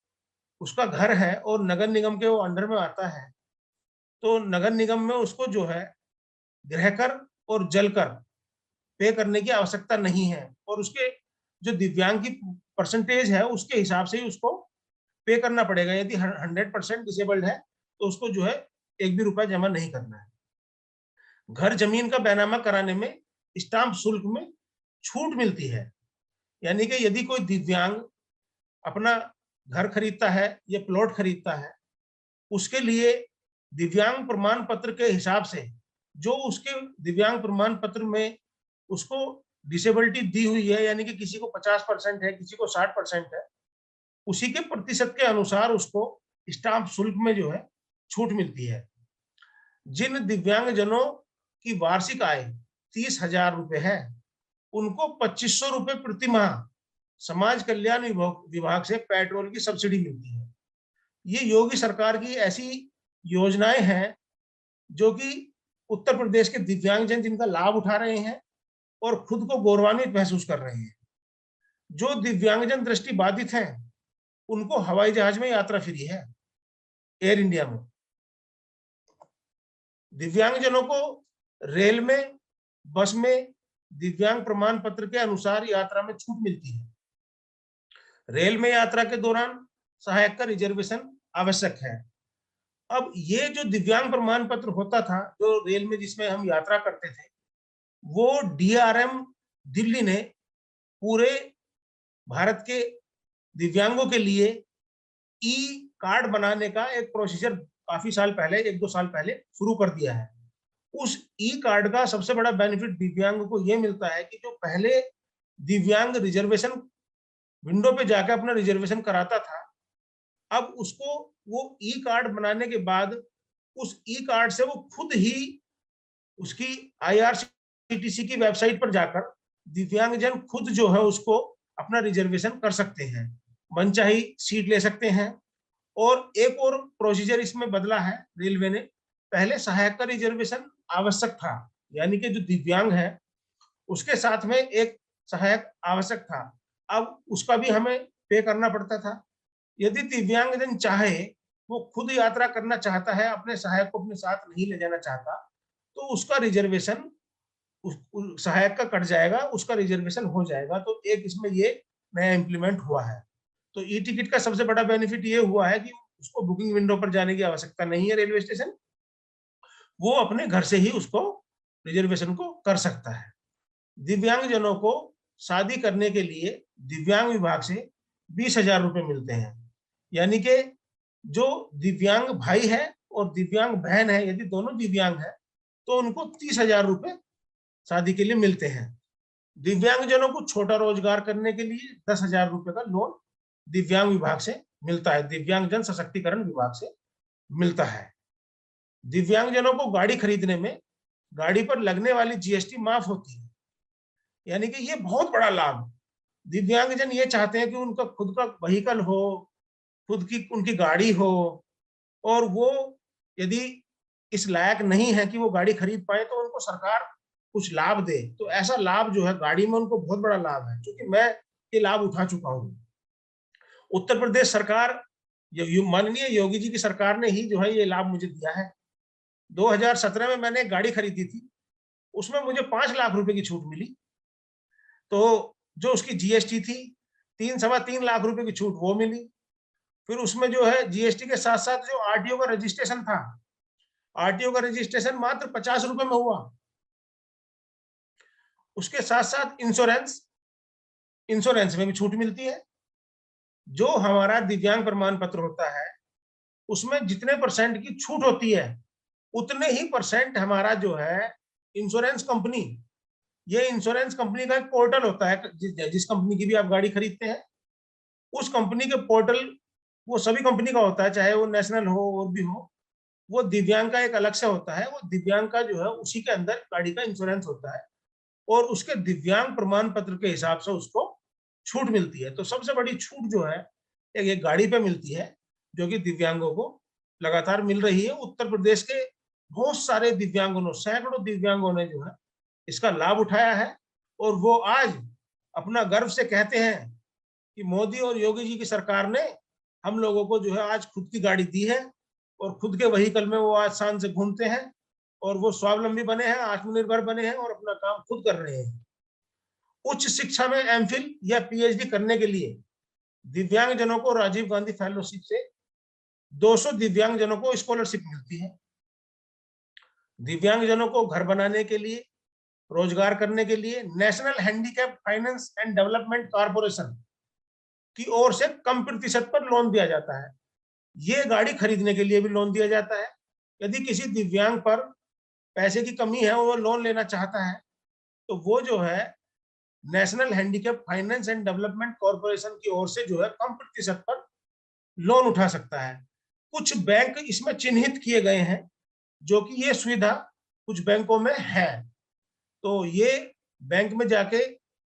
उसका घर है और नगर निगम के वो अंडर में आता है, तो नगर निगम में उसको जो है गृह कर और जल कर पे करने की आवश्यकता नहीं है, और उसके जो दिव्यांग की परसेंटेज है उसके हिसाब से ही उसको पे करना पड़ेगा। यदि 100% डिसेबल्ड है तो उसको जो है एक भी रुपया जमा नहीं करना है। घर जमीन का बैनामा कराने में स्टाम्प शुल्क में छूट मिलती है। यानी कि यदि कोई दिव्यांग अपना घर खरीदता है या प्लॉट खरीदता है, उसके लिए दिव्यांग प्रमाण पत्र के हिसाब से जो उसके दिव्यांग प्रमाण पत्र में उसको डिसेबिलिटी दी हुई है, यानी कि किसी को 50% है, किसी को 60% है, उसी के प्रतिशत के अनुसार उसको स्टाम्प शुल्क में जो है छूट मिलती है। जिन दिव्यांग जनों की वार्षिक आय 30,000 रुपए है, उनको 2,500 रुपए प्रति माह समाज कल्याण विभाग से पेट्रोल की सब्सिडी मिलती है। ये योगी सरकार की ऐसी योजनाएं हैं जो कि उत्तर प्रदेश के दिव्यांगजन जिनका लाभ उठा रहे हैं और खुद को गौरवान्वित महसूस कर रहे हैं। जो दिव्यांगजन दृष्टि बाधित हैं, उनको हवाई जहाज में यात्रा फ्री है एयर इंडिया में। दिव्यांगजनों को रेल में, बस में दिव्यांग प्रमाण पत्र के अनुसार यात्रा में छूट मिलती है। रेल में यात्रा के दौरान सहायक का रिजर्वेशन आवश्यक है। अब ये जो दिव्यांग प्रमाण पत्र होता था जो रेल में जिसमें हम यात्रा करते थे, वो डीआरएम दिल्ली ने पूरे भारत के दिव्यांगों के लिए ई कार्ड बनाने का एक प्रोसीजर काफी साल पहले, 1-2 साल पहले शुरू कर दिया है। उस ई कार्ड का सबसे बड़ा बेनिफिट दिव्यांग को यह मिलता है कि जो पहले दिव्यांग रिजर्वेशन विंडो पे जाकर अपना रिजर्वेशन कराता था, अब उसको वो ई कार्ड बनाने के बाद उस ई कार्ड से वो खुद ही उसकी आईआरसीटीसी की वेबसाइट पर जाकर दिव्यांगजन खुद जो है उसको अपना रिजर्वेशन कर सकते हैं, मनचाही सीट ले सकते हैं। और एक और प्रोसीजर इसमें बदला है रेलवे ने, पहले सहायक का रिजर्वेशन आवश्यक था, यानी कि जो दिव्यांग है उसके साथ में एक सहायक आवश्यक था, अब उसका भी हमें पे करना पड़ता था। यदि दिव्यांगजन चाहे, वो खुद यात्रा करना चाहता है, अपने सहायक को अपने साथ नहीं ले जाना चाहता, तो उसका रिजर्वेशन उस सहायक का कट जाएगा, उसका रिजर्वेशन हो जाएगा। तो एक इसमें ये नया इम्प्लीमेंट हुआ है। तो ई टिकट का सबसे बड़ा बेनिफिट ये हुआ है कि उसको बुकिंग विंडो पर जाने की आवश्यकता नहीं है रेलवे स्टेशन, वो अपने घर से ही उसको रिजर्वेशन को कर सकता है। दिव्यांगजनों को शादी करने के लिए दिव्यांग विभाग से 20,000 रुपए मिलते हैं, यानी कि जो दिव्यांग भाई है और दिव्यांग बहन है, यदि दोनों दिव्यांग है तो उनको 30,000 रुपए शादी के लिए मिलते हैं। दिव्यांगजनों को छोटा रोजगार करने के लिए 10,000 रुपए का लोन दिव्यांग विभाग से मिलता है, दिव्यांगजन सशक्तिकरण विभाग से मिलता है। दिव्यांगजनों को गाड़ी खरीदने में गाड़ी पर लगने वाली जीएसटी माफ होती है, यानी कि ये बहुत बड़ा लाभ। दिव्यांगजन ये चाहते हैं कि उनका खुद का व्हीकल हो, खुद की उनकी गाड़ी हो, और वो यदि इस लायक नहीं है कि वो गाड़ी खरीद पाए तो उनको सरकार कुछ लाभ दे। तो ऐसा लाभ जो है गाड़ी में उनको बहुत बड़ा लाभ है, क्योंकि मैं ये लाभ उठा चुका हूँ। उत्तर प्रदेश सरकार, माननीय योगी जी की सरकार ने ही जो है ये लाभ मुझे दिया है। 2017 में मैंने एक गाड़ी खरीदी थी, उसमें मुझे 5 लाख रुपए की छूट मिली। तो जो उसकी जीएसटी थी 3-3.25 लाख रुपए की छूट वो मिली। फिर उसमें जो है जीएसटी के साथ साथ जो आरटीओ का रजिस्ट्रेशन था, आरटीओ का रजिस्ट्रेशन मात्र 50 रुपए में हुआ। उसके साथ साथ इंश्योरेंस में भी छूट मिलती है। जो हमारा दिव्यांग प्रमाण पत्र होता है उसमें जितने परसेंट की छूट होती है उतने ही परसेंट हमारा जो है इंश्योरेंस कंपनी, ये इंश्योरेंस कंपनी का एक पोर्टल होता है, जिस कंपनी की भी आप गाड़ी खरीदते हैं उस कंपनी के पोर्टल, वो सभी कंपनी का होता है, चाहे वो नेशनल हो और भी हो, वो दिव्यांग का एक अलग से होता है। वो दिव्यांग का जो है उसी के अंदर गाड़ी का इंश्योरेंस होता है और उसके दिव्यांग प्रमाण पत्र के हिसाब से उसको छूट मिलती है। तो सबसे बड़ी छूट जो है एक गाड़ी पे मिलती है, जो कि दिव्यांगों को लगातार मिल रही है। उत्तर प्रदेश के बहुत सारे दिव्यांगों ने, सैकड़ों दिव्यांगों ने जो है इसका लाभ उठाया है और वो आज अपना गर्व से कहते हैं कि मोदी और योगी जी की सरकार ने हम लोगों को जो है आज खुद की गाड़ी दी है और खुद के व्हीकल में वो आज शान से घूमते हैं और वो स्वावलंबी बने हैं, आत्मनिर्भर बने हैं और अपना काम खुद कर रहे हैं। उच्च शिक्षा में एमफिल या पीएचडी करने के लिए दिव्यांगजनों को राजीव गांधी फेलोशिप से 200 दिव्यांगजनों को स्कॉलरशिप मिलती है। दिव्यांगजनों को घर बनाने के लिए, रोजगार करने के लिए national handicap finance and development corporation की ओर से कम प्रतिशत पर लोन दिया जाता है। ये गाड़ी खरीदने के लिए भी लोन दिया जाता है। यदि किसी दिव्यांग पर पैसे की कमी है और वो लोन लेना चाहता है तो वो जो है national handicap finance and development corporation की ओर से जो है कम प्रतिशत पर लोन उठा सकता है। कुछ बैंक इसमें चिन्हित किए गए हैं जो कि ये सुविधा कुछ बैंकों में है, तो ये बैंक में जाके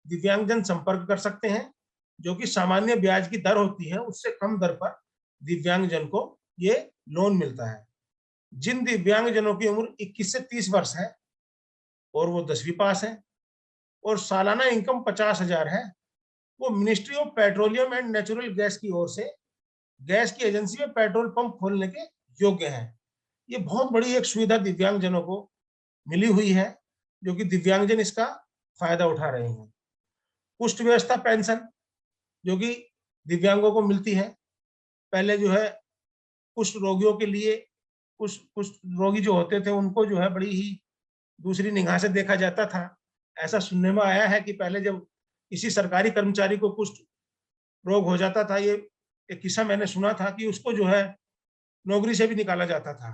दिव्यांगजन संपर्क कर सकते हैं, जो कि सामान्य ब्याज की दर होती है उससे कम दर पर दिव्यांगजन को ये लोन मिलता है। जिन दिव्यांगजनों की उम्र 21 से 30 वर्ष है और वो 10वीं पास है और सालाना इनकम 50,000 है, वो ministry of petroleum and natural gas की ओर से गैस की एजेंसी में पेट्रोल पंप खोलने के योग्य है। ये बहुत बड़ी एक सुविधा दिव्यांगजनों को मिली हुई है, जो कि दिव्यांगजन इसका फायदा उठा रहे हैं। कुष्ठ व्यवस्था पेंशन जो कि दिव्यांगों को मिलती है, पहले जो है कुष्ठ रोगियों के लिए, कुष्ठ रोगी जो होते थे उनको जो है बड़ी ही दूसरी निगाह से देखा जाता था। ऐसा सुनने में आया है कि पहले जब किसी सरकारी कर्मचारी को कुष्ठ रोग हो जाता था, ये एक किस्सा मैंने सुना था कि उसको जो है नौकरी से भी निकाला जाता था।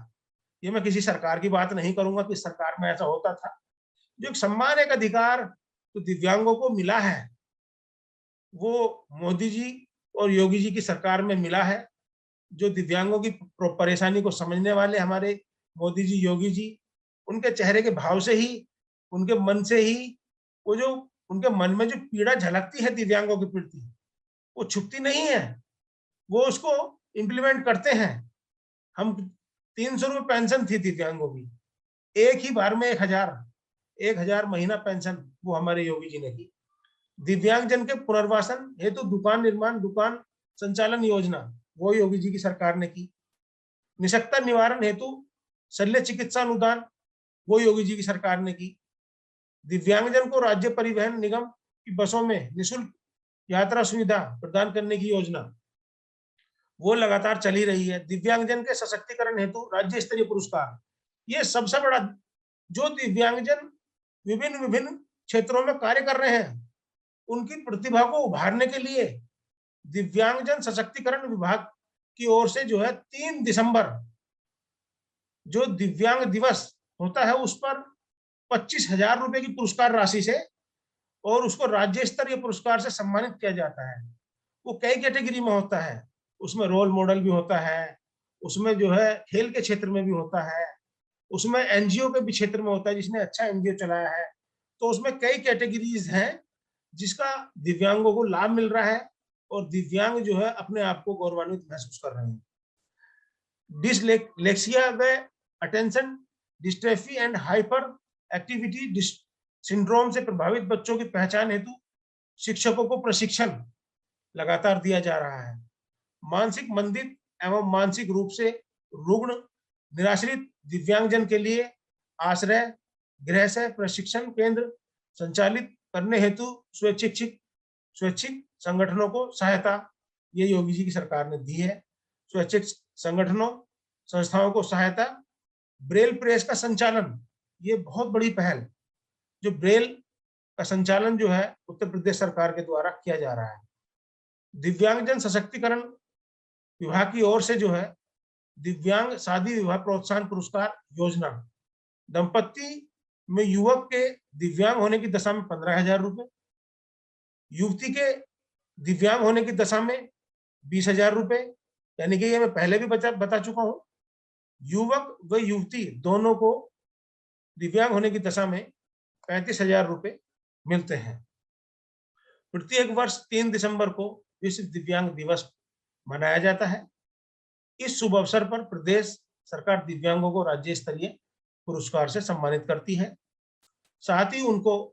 ये मैं किसी सरकार की बात नहीं करूंगा कि सरकार में ऐसा होता था। जो एक सम्मान, एक अधिकार तो दिव्यांगों को मिला है, वो मोदी जी और योगी जी की सरकार में मिला है। जो दिव्यांगों की परेशानी को समझने वाले हमारे मोदी जी, योगी जी, उनके चेहरे के भाव से ही, उनके मन से ही, वो जो उनके मन में जो पीड़ा झलकती है दिव्यांगों की प्रति, वो छुपती नहीं है, वो उसको इम्प्लीमेंट करते हैं। हम 300 रुपये पेंशन थी दिव्यांगों की, एक ही बार में 1000 महीना पेंशन वो हमारे योगी जी ने की। दिव्यांगजन के पुनर्वासन हेतु दुकान निर्माण, दुकान संचालन योजना वो योगी जी की सरकार ने की। निशक्तता निवारण हेतु शल्य चिकित्सा अनुदान वो योगी जी की सरकार ने की। दिव्यांगजन को राज्य परिवहन निगम की बसों में निःशुल्क यात्रा सुविधा प्रदान करने की योजना वो लगातार चली रही है। दिव्यांगजन के सशक्तिकरण हेतु राज्य स्तरीय पुरस्कार, ये सबसे बड़ा, जो दिव्यांगजन विभिन्न विभिन्न क्षेत्रों में कार्य कर रहे हैं उनकी प्रतिभा को उभारने के लिए दिव्यांगजन सशक्तिकरण विभाग की ओर से जो है 3 दिसंबर जो दिव्यांग दिवस होता है उस पर 25,000 रुपए की पुरस्कार राशि से और उसको राज्य स्तरीय पुरस्कार से सम्मानित किया जाता है। वो कई कैटेगरी में होता है, उसमें रोल मॉडल भी होता है, उसमें जो है खेल के क्षेत्र में भी होता है, उसमें एनजीओ के भी क्षेत्र में होता है, जिसने अच्छा एनजीओ चलाया है। तो उसमें कई कैटेगरीज हैं जिसका दिव्यांगों को लाभ मिल रहा है और दिव्यांग जो है अपने आप को गौरवान्वित महसूस कर रहे हैं। डिसलेक्सिया व attention dystrophy and hyper activity syndrome से प्रभावित बच्चों की पहचान हेतु शिक्षकों को प्रशिक्षण लगातार दिया जा रहा है। मानसिक मंदित एवं मानसिक रूप से रुग्ण निराश्रित दिव्यांगजन के लिए आश्रय गृह से प्रशिक्षण केंद्र संचालित करने हेतु स्वैच्छिक संगठनों को सहायता ये योगी जी की सरकार ने दी है। स्वैच्छिक संगठनों संस्थाओं को सहायता, ब्रेल प्रेस का संचालन, ये बहुत बड़ी पहल, जो ब्रेल का संचालन जो है उत्तर प्रदेश सरकार के द्वारा किया जा रहा है। दिव्यांगजन सशक्तिकरण विभाग की ओर से जो है दिव्यांग शादी विवाह प्रोत्साहन पुरस्कार योजना, दंपत्ति में युवक के दिव्यांग होने की दशा में 15,000 रुपए, युवती के दिव्यांग होने की दशा में 20,000 रुपए, यानी कि ये मैं पहले भी बता चुका हूं। युवक व युवती दोनों को दिव्यांग होने की दशा में 35,000 रुपए मिलते हैं। प्रत्येक वर्ष 3 दिसंबर को विश्व दिव्यांग दिवस मनाया जाता है। इस शुभ अवसर पर प्रदेश सरकार दिव्यांगों को राज्य स्तरीय पुरस्कार से सम्मानित करती है, साथ ही उनको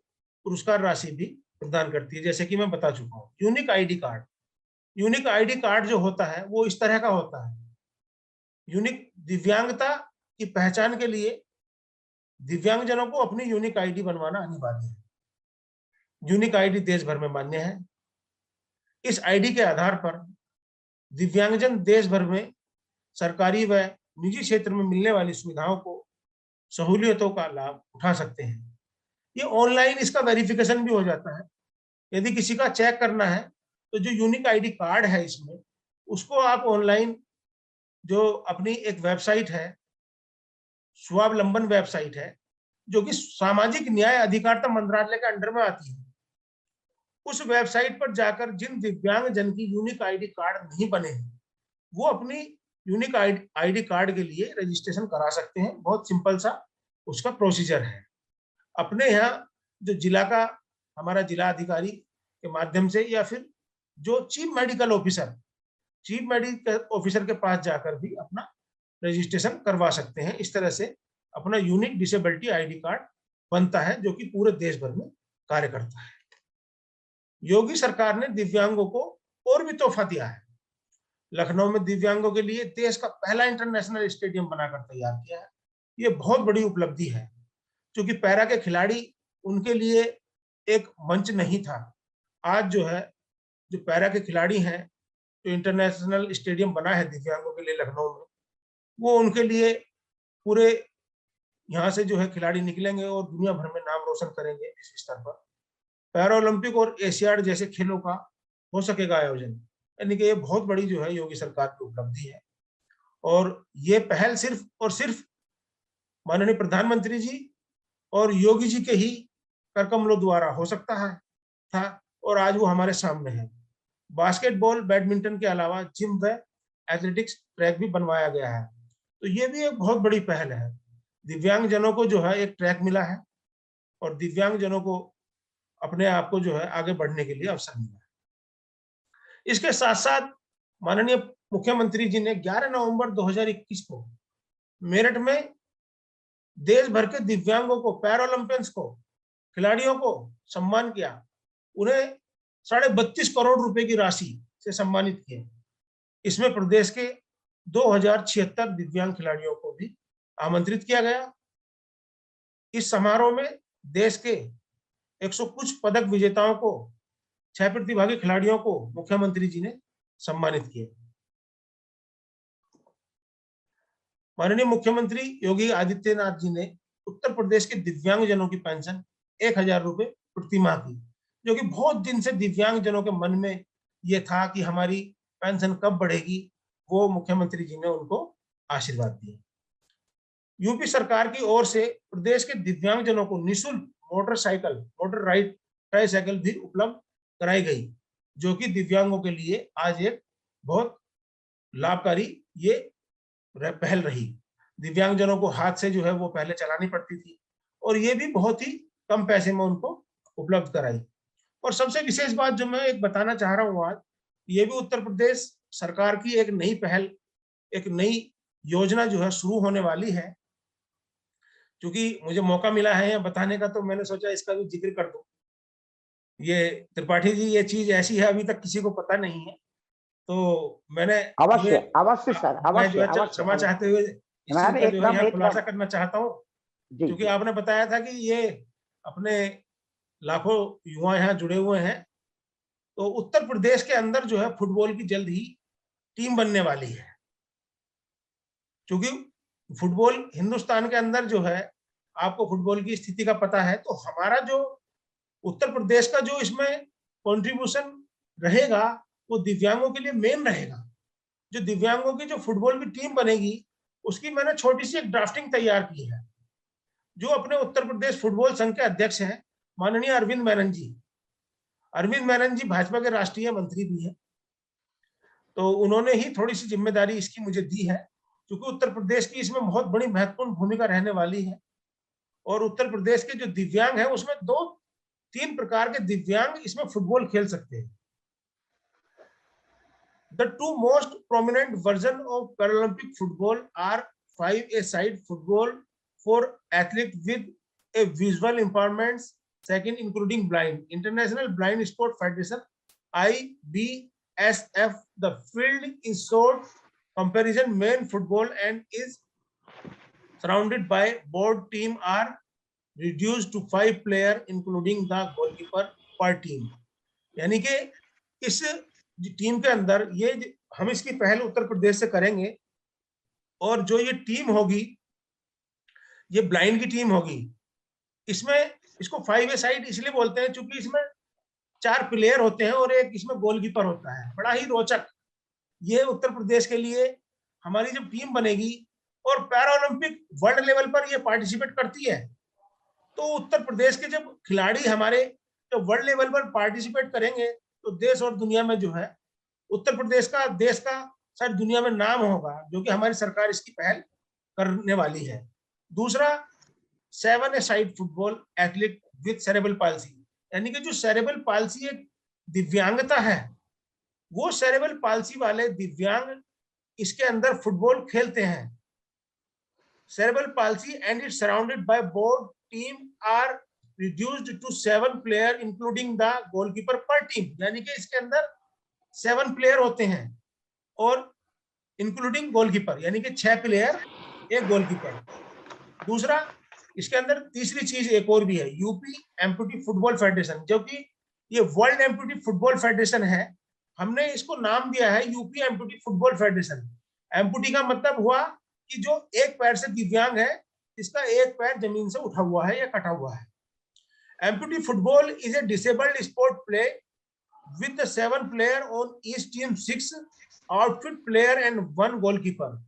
पुरस्कार राशि भी प्रदान करती है। जैसे कि मैं बता चुका हूँ, unique ID card, unique ID card जो होता है वो इस तरह का होता है। यूनिक दिव्यांगता की पहचान के लिए दिव्यांगजनों को अपनी यूनिक आईडी बनवाना अनिवार्य है। यूनिक आईडी देश भर में मान्य है। इस आईडी के आधार पर दिव्यांगजन देश भर में सरकारी व निजी क्षेत्र में मिलने वाली सुविधाओं को, सहूलियतों का लाभ उठा सकते हैं। ये ऑनलाइन इसका वेरिफिकेशन भी हो जाता है। यदि किसी का चेक करना है तो जो यूनिक आईडी कार्ड है इसमें, उसको आप ऑनलाइन, जो अपनी एक वेबसाइट है, स्वावलंबन वेबसाइट है, जो कि सामाजिक न्याय अधिकारिता मंत्रालय के अंडर में आती है, उस वेबसाइट पर जाकर जिन दिव्यांग जन की यूनिक आईडी कार्ड नहीं बने हैं वो अपनी यूनिक आईडी कार्ड के लिए रजिस्ट्रेशन करा सकते हैं। बहुत सिंपल सा उसका प्रोसीजर है। अपने यहाँ जो जिला का हमारा जिला अधिकारी के माध्यम से या फिर जो चीफ मेडिकल ऑफिसर के पास जाकर भी अपना रजिस्ट्रेशन करवा सकते हैं। इस तरह से अपना यूनिक डिसेबिलिटी आईडी कार्ड बनता है, जो कि पूरे देश भर में कार्य करता है। योगी सरकार ने दिव्यांगों को और भी तोहफा दिया है। लखनऊ में दिव्यांगों के लिए देश का पहला इंटरनेशनल स्टेडियम बनाकर तैयार किया है। ये बहुत बड़ी उपलब्धि है, क्योंकि पैरा के खिलाड़ी, उनके लिए एक मंच नहीं था। आज जो है जो पैरा के खिलाड़ी हैं, जो इंटरनेशनल स्टेडियम बना है दिव्यांगों के लिए लखनऊ में, वो उनके लिए पूरे यहाँ से जो है खिलाड़ी निकलेंगे और दुनिया भर में नाम रोशन करेंगे इस स्तर पर। पैरा ओलंपिक और एशियाड जैसे खेलों का हो सकेगा आयोजन, यानी कि ये बहुत बड़ी जो है योगी सरकार की उपलब्धि है। और ये पहल सिर्फ और सिर्फ माननीय प्रधानमंत्री जी और योगी जी के ही करकमलों द्वारा हो सकता है था, और आज वो हमारे सामने है। बास्केटबॉल, बैडमिंटन के अलावा जिम व एथलेटिक्स ट्रैक भी बनवाया गया है, तो ये भी एक बहुत बड़ी पहल है। दिव्यांगजनों को जो है एक ट्रैक मिला है और दिव्यांगजनों को अपने आप को जो है आगे बढ़ने के लिए अवसर मिला है। इसके साथ साथ माननीय मुख्यमंत्री जी ने 11 नवंबर 2021 को मेरठ में देश भर के दिव्यांगों को, पैरालंपियंस को, खिलाड़ियों को सम्मान किया। उन्हें 32.5 करोड़ रुपए की राशि से सम्मानित किया। इसमें प्रदेश के 2076 दिव्यांग खिलाड़ियों को भी आमंत्रित किया गया। इस समारोह में देश के 100 कुछ पदक विजेताओं को, 6 प्रतिभागी खिलाड़ियों को मुख्यमंत्री जी ने सम्मानित किया। माननीय मुख्यमंत्री योगी आदित्यनाथ जी ने उत्तर प्रदेश के दिव्यांगजनों की पेंशन 1000 रुपए प्रति माह की, जो कि बहुत दिन से दिव्यांगजनों के मन में ये था कि हमारी पेंशन कब बढ़ेगी, वो मुख्यमंत्री जी ने उनको आशीर्वाद दिया। यूपी सरकार की ओर से प्रदेश के दिव्यांगजनों को निःशुल्क मोटर राइड ट्राईसाइकिल भी उपलब्ध कराई गई, जो कि दिव्यांगों के लिए आज एक बहुत लाभकारी ये पहल रही। दिव्यांगजनों को हाथ से जो है वो पहले चलानी पड़ती थी, और ये भी बहुत ही कम पैसे में उनको उपलब्ध कराई। और सबसे विशेष बात जो मैं एक बताना चाह रहा हूँ आज, ये भी उत्तर प्रदेश सरकार की एक नई पहल, एक नई योजना जो है शुरू होने वाली है। क्योंकि मुझे मौका मिला है यहाँ बताने का, तो मैंने सोचा इसका भी जिक्र कर दूं। ये त्रिपाठी जी, ये चीज ऐसी है अभी तक किसी को पता नहीं है, तो मैंने अवश्य अवश्य सर, मैं जो अवश्य है क्षमा चाहते हुए इस चीज का जो है यहाँ खुलासा करना चाहता हूँ। क्योंकि आपने बताया था कि ये अपने लाखों युवा यहाँ जुड़े हुए हैं, तो उत्तर प्रदेश के अंदर जो है फुटबॉल की जल्द ही टीम बनने वाली है। क्योंकि फुटबॉल हिंदुस्तान के अंदर जो है, आपको फुटबॉल की स्थिति का पता है, तो हमारा जो उत्तर प्रदेश का जो इसमें कंट्रीब्यूशन रहेगा वो दिव्यांगों के लिए मेन रहेगा। जो दिव्यांगों की जो फुटबॉल की टीम बनेगी, उसकी मैंने छोटी सी एक ड्राफ्टिंग तैयार की है। जो अपने उत्तर प्रदेश फुटबॉल संघ के अध्यक्ष हैं माननीय अरविंद मेनन जी। अरविंद मेनन जी भाजपा के राष्ट्रीय मंत्री भी हैं, तो उन्होंने ही थोड़ी सी जिम्मेदारी इसकी मुझे दी है, क्योंकि उत्तर प्रदेश की इसमें बहुत बड़ी महत्वपूर्ण भूमिका रहने वाली है। और उत्तर प्रदेश के जो दिव्यांग हैं उसमें 2-3 प्रकार के दिव्यांग इसमें फुटबॉल खेल सकते हैं। The two most prominent versions of Paralympic football are 5-a-side football for athletes with a visual impairments, second including blind. International Blind Sport Federation IBSF, the field in short comparison main football and is surrounded by board team are reduced to 5 players including the goalkeeper per team. यानी कि इस team के अंदर ये हम इसकी पहल उत्तर प्रदेश से करेंगे, और जो ये टीम होगी ये ब्लाइंड की टीम होगी। इसमें इसको 5-a-साइड इसलिए बोलते हैं क्योंकि इसमें 4 प्लेयर होते हैं और एक इसमें गोलकीपर होता है। बड़ा ही रोचक ये उत्तर प्रदेश के लिए हमारी जब टीम बनेगी और पैरालंपिक वर्ल्ड लेवल पर ये पार्टिसिपेट करती है, तो उत्तर प्रदेश के जब खिलाड़ी हमारे जब वर्ल्ड लेवल पर पार्टिसिपेट करेंगे, तो देश और दुनिया में जो है उत्तर प्रदेश का, देश का, शायद दुनिया में नाम होगा, जो कि हमारी सरकार इसकी पहल करने वाली है। दूसरा, seven a side football athlete with cerebral palsy, यानी कि जो सेरेब्रल पाल्सी एक दिव्यांगता है, वो सेरेब्रल पाल्सी वाले दिव्यांग इसके अंदर फुटबॉल खेलते हैं। Cerebral palsy and it's surrounded by board team are reduced to 7 player including the goalkeeper per team, यानी कि इसके अंदर 7 प्लेयर होते हैं और इंक्लूडिंग गोलकीपर, यानी कि 6 प्लेयर एक गोलकीपर। दूसरा, इसके अंदर तीसरी चीज एक और भी है, यूपी एम्पूटी फुटबॉल फेडरेशन, जो कि ये वर्ल्ड एम्पूटी फुटबॉल फेडरेशन है। हमने इसको नाम दिया है यूपी एम्पूटी फुटबॉल फेडरेशन। एम्पूटी का मतलब हुआ कि जो एक पैर से दिव्यांग है, इसका एक पैर जमीन से उठा हुआ है या कटा हुआ है। Amputee football is a disabled sport play with the 7 player on each team, 6 outfield player and 1 goalkeeper.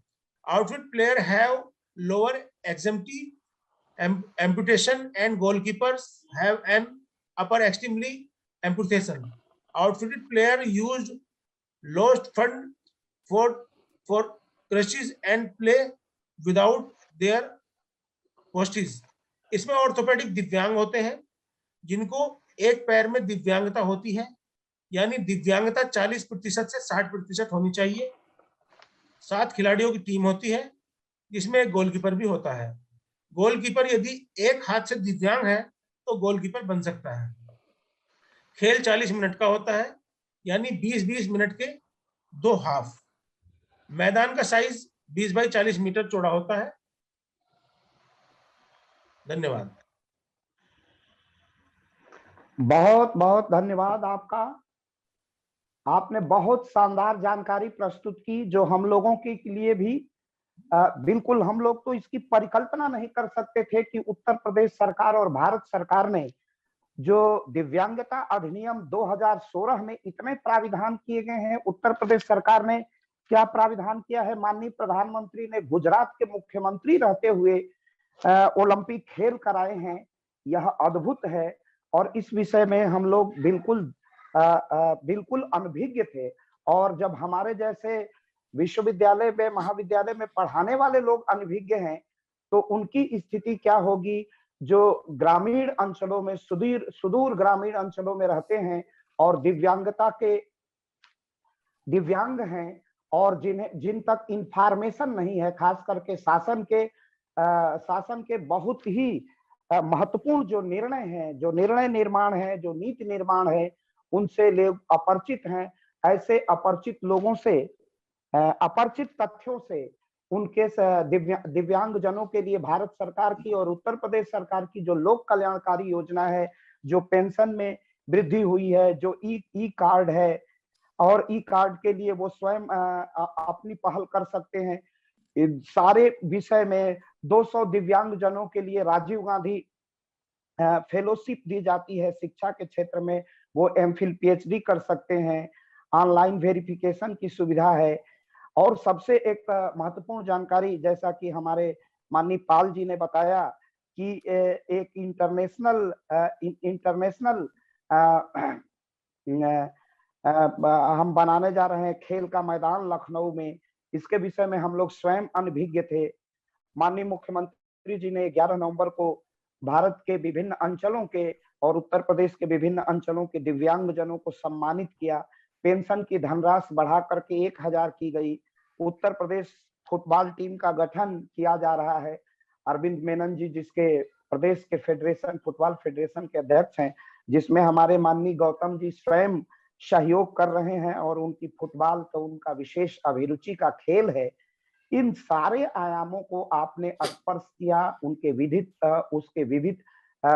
Outfield player have lower extremity amputation and goalkeepers have an upper extremity amputation. Outfitted player used lost fund for crutches and play without their posties. इसमें orthopaedic दिव्यांग होते हैं जिनको एक पैर में दिव्यांगता होती है, यानी दिव्यांगता 40% से 60% होनी चाहिए। 7 खिलाड़ियों की टीम होती है जिसमें एक गोलकीपर भी होता है। गोलकीपर यदि एक हाथ से दिव्यांग है तो गोलकीपर बन सकता है। खेल 40 मिनट का होता है, यानी 20-20 मिनट के 2 हाफ। मैदान का साइज 20 बाई 40 मीटर चौड़ा होता है। धन्यवाद। बहुत बहुत धन्यवाद आपका। आपने बहुत शानदार जानकारी प्रस्तुत की, जो हम लोगों के लिए भी बिल्कुल, हम लोग तो इसकी परिकल्पना नहीं कर सकते थे कि उत्तर प्रदेश सरकार और भारत सरकार ने जो दिव्यांगता अधिनियम 2016 में इतने प्राविधान किए गए हैं। उत्तर प्रदेश सरकार ने क्या प्राविधान किया है, माननीय प्रधानमंत्री ने गुजरात के मुख्यमंत्री रहते हुए ओलंपिक खेल कराए हैं, यह अद्भुत है। और इस विषय में हम लोग बिल्कुल अनभिज्ञ थे। और जब हमारे जैसे विश्वविद्यालय में, महाविद्यालय में पढ़ाने वाले लोग अनभिज्ञ हैं, तो उनकी स्थिति क्या होगी जो ग्रामीण अंचलों में, सुदूर ग्रामीण अंचलों में रहते हैं और दिव्यांग हैं और जिन तक इंफॉर्मेशन नहीं है, खास करके शासन के बहुत ही महत्वपूर्ण जो निर्णय हैं, जो निर्णय निर्माण है, जो नीति निर्माण है, उनसे लोग अपरिचित हैं। ऐसे अपरिचित लोगों से, अपरिचित तथ्यों से उनके दिव्यांग जनों के लिए भारत सरकार की और उत्तर प्रदेश सरकार की जो लोक कल्याणकारी योजना है, जो पेंशन में वृद्धि हुई है, जो ई कार्ड है, और ई कार्ड के लिए वो स्वयं अपनी पहल कर सकते हैं। इन सारे विषय में 200 दिव्यांग जनों के लिए राजीव गांधी फेलोशिप दी जाती है शिक्षा के क्षेत्र में। वो एमफिल पीएचडी कर सकते हैं। ऑनलाइन वेरिफिकेशन की सुविधा है। और सबसे एक महत्वपूर्ण जानकारी, जैसा कि हमारे माननीय पाल जी ने बताया कि एक इंटरनेशनल हम बनाने जा रहे हैं खेल का मैदान लखनऊ में। इसके विषय में हम लोग स्वयं अनभिज्ञ थे। माननीय मुख्यमंत्री जी ने 11 नवंबर को भारत के विभिन्न अंचलों के और उत्तर प्रदेश के विभिन्न अंचलों के दिव्यांग जनों को सम्मानित किया। पेंशन की धनराशि बढ़ा करके 1000 की गई। उत्तर प्रदेश फुटबॉल टीम का गठन किया जा रहा है। अरविंद मेनन जी, जिसके प्रदेश के फेडरेशन, फुटबॉल फेडरेशन के अध्यक्ष हैं, जिसमें हमारे माननीय गौतम जी स्वयं सहयोग कर रहे हैं और उनकी फुटबॉल तो उनका विशेष अभिरुचि का खेल है। इन सारे आयामों को आपने स्पर्श किया, उनके उसके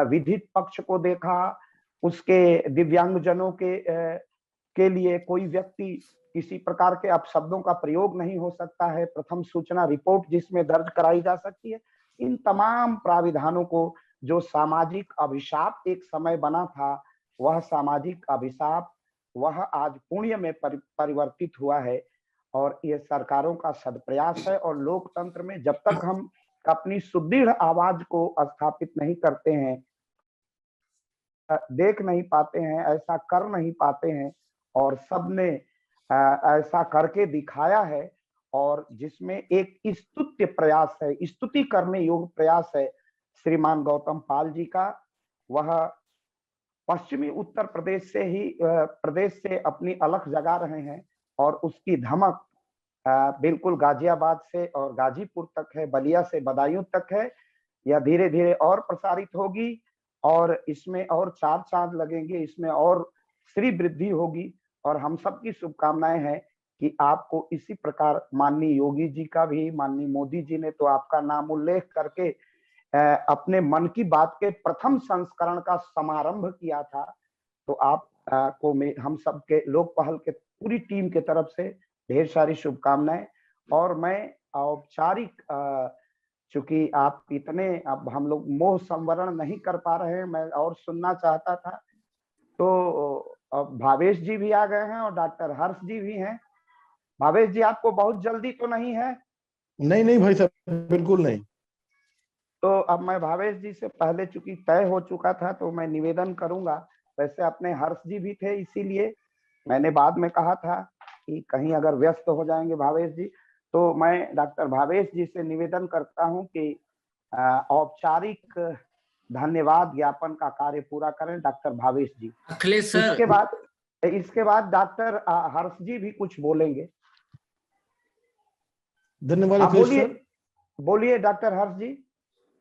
विधित पक्ष को देखा। उसके दिव्यांगजनों के लिए कोई व्यक्ति किसी प्रकार के अपशब्दों का प्रयोग नहीं हो सकता है। प्रथम सूचना रिपोर्ट जिसमें दर्ज कराई जा सकती है। इन तमाम प्राविधानों को, जो सामाजिक अभिशाप एक समय बना था, वह सामाजिक अभिशाप वह आज पुण्य में परिवर्तित हुआ है। और ये सरकारों का सदप्रयास है। और लोकतंत्र में जब तक हम अपनी सुदृढ़ आवाज को स्थापित नहीं करते हैं, देख नहीं पाते हैं, ऐसा कर नहीं पाते हैं, और सबने ऐसा करके दिखाया है, और जिसमें एक स्तुत्य प्रयास है, स्तुति करने योग्य प्रयास है श्रीमान गौतम पाल जी का। वह पश्चिमी उत्तर प्रदेश से अपनी अलख जगा रहे हैं और उसकी धमक बिल्कुल गाजियाबाद से और गाजीपुर तक है, बलिया से बदायूं तक है। यह धीरे धीरे और प्रसारित होगी और इसमें और 4 चांद लगेंगे, इसमें और श्री वृद्धि होगी। और हम सबकी शुभकामनाएं हैं कि आपको इसी प्रकार, माननीय योगी जी का भी, माननीय मोदी जी ने तो आपका नाम उल्लेख करके अपने मन की बात के प्रथम संस्करण का समारंभ किया था। तो आप को हम सब के लोक पहल के पूरी टीम के तरफ से ढेर सारी शुभकामनाएं। और मैं औपचारिक, चूंकि आप इतने, अब हम लोग मोह संवरण नहीं कर पा रहे हैं, मैं और सुनना चाहता था, तो अब भावेश जी भी आ गए हैं और डॉक्टर हर्ष जी भी हैं। भावेश जी, आपको बहुत जल्दी तो नहीं है? नहीं नहीं भाई साहब, बिल्कुल नहीं। तो अब मैं भावेश जी से पहले, चूंकि तय हो चुका था, तो मैं निवेदन करूंगा। वैसे अपने हर्ष जी भी थे, इसीलिए मैंने बाद में कहा था कि कहीं अगर व्यस्त हो जाएंगे भावेश जी, तो मैं डॉक्टर भावेश जी से निवेदन करता हूं कि औपचारिक धन्यवाद ज्ञापन का कार्य पूरा करें डॉक्टर भावेश जी। अखिलेश सर, इसके बाद डॉक्टर हर्ष जी भी कुछ बोलेंगे। धन्यवाद। बोलिए डॉक्टर हर्ष जी।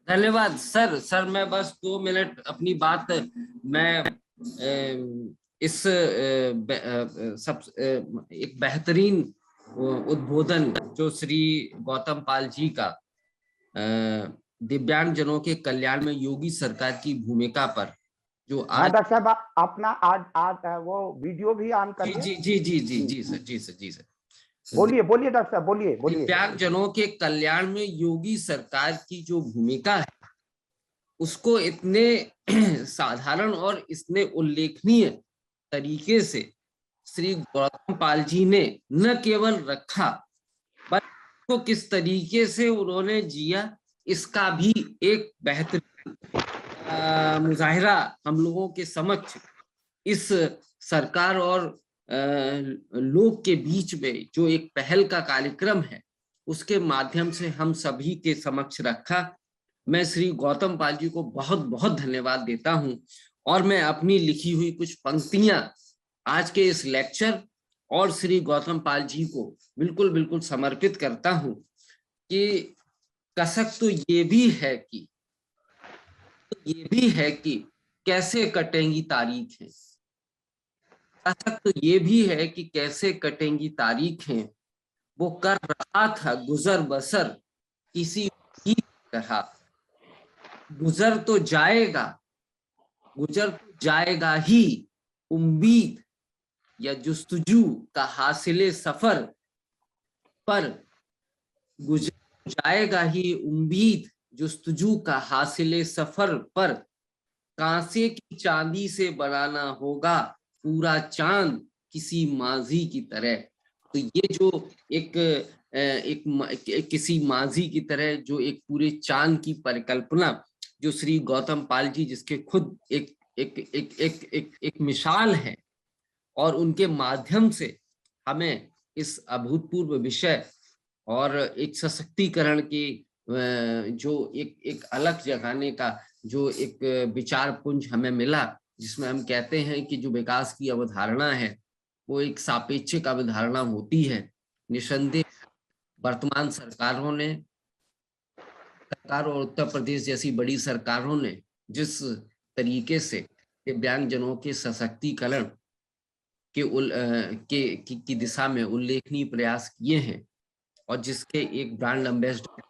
धन्यवाद सर मैं बस 2 मिनट अपनी बात मैं इस सब एक बेहतरीन उद्बोधन जो श्री गौतम पाल जी का दिव्यांग जनों के कल्याण में योगी सरकार की भूमिका पर जो आज, डॉक्टर साहब अपना आज वो वीडियो भी ऑन करिए। जी सर बोलिए डॉक्टर साहब, बोलिए। दिव्यांग जनों के कल्याण में योगी सरकार की जो भूमिका है उसको इतने साधारण और इतने उल्लेखनीय तरीके से श्री गौतम पाल जी ने न केवल रखा, बल्कि तो किस तरीके से उन्होंने जिया इसका भी एक बेहतरीन मुजाहिरा हम लोगों के समक्ष इस सरकार और लोग के बीच में जो एक पहल का कार्यक्रम है उसके माध्यम से हम सभी के समक्ष रखा। मैं श्री गौतम पाल जी को बहुत बहुत धन्यवाद देता हूं और मैं अपनी लिखी हुई कुछ पंक्तियां आज के इस लेक्चर और श्री गौतम पाल जी को बिल्कुल समर्पित करता हूं कि कसक तो ये भी है कि कैसे कटेंगी तारीखें, कसक तो ये भी है कि कैसे कटेंगी तारीखें, वो कर रहा था गुजर बसर किसी की तरह, गुजर तो जाएगा ही उम्मीद या जुस्तजू का हासिले सफर पर, गुजर जाएगा ही उम्मीद जुस्तजू का हासिले सफर पर, कांसे की चांदी से बनाना होगा पूरा चांद किसी माजी की तरह। तो ये जो एक किसी माजी की तरह जो एक पूरे चांद की परिकल्पना जो श्री गौतम पाल जी जिसके खुद एक मिसाल है और उनके माध्यम से हमें इस अभूतपूर्व विषय और एक सशक्तिकरण की जो एक अलग जगाने का जो एक विचार पुंज हमें मिला, जिसमें हम कहते हैं कि जो विकास की अवधारणा है वो एक सापेक्षिक अवधारणा होती है। निसंदेह वर्तमान सरकार और उत्तर प्रदेश जैसी बड़ी सरकारों ने जिस तरीके से दिव्यांग जनों के सशक्तिकरण की दिशा में उल्लेखनीय प्रयास किए हैं और जिसके एक ब्रांड एम्बेसडर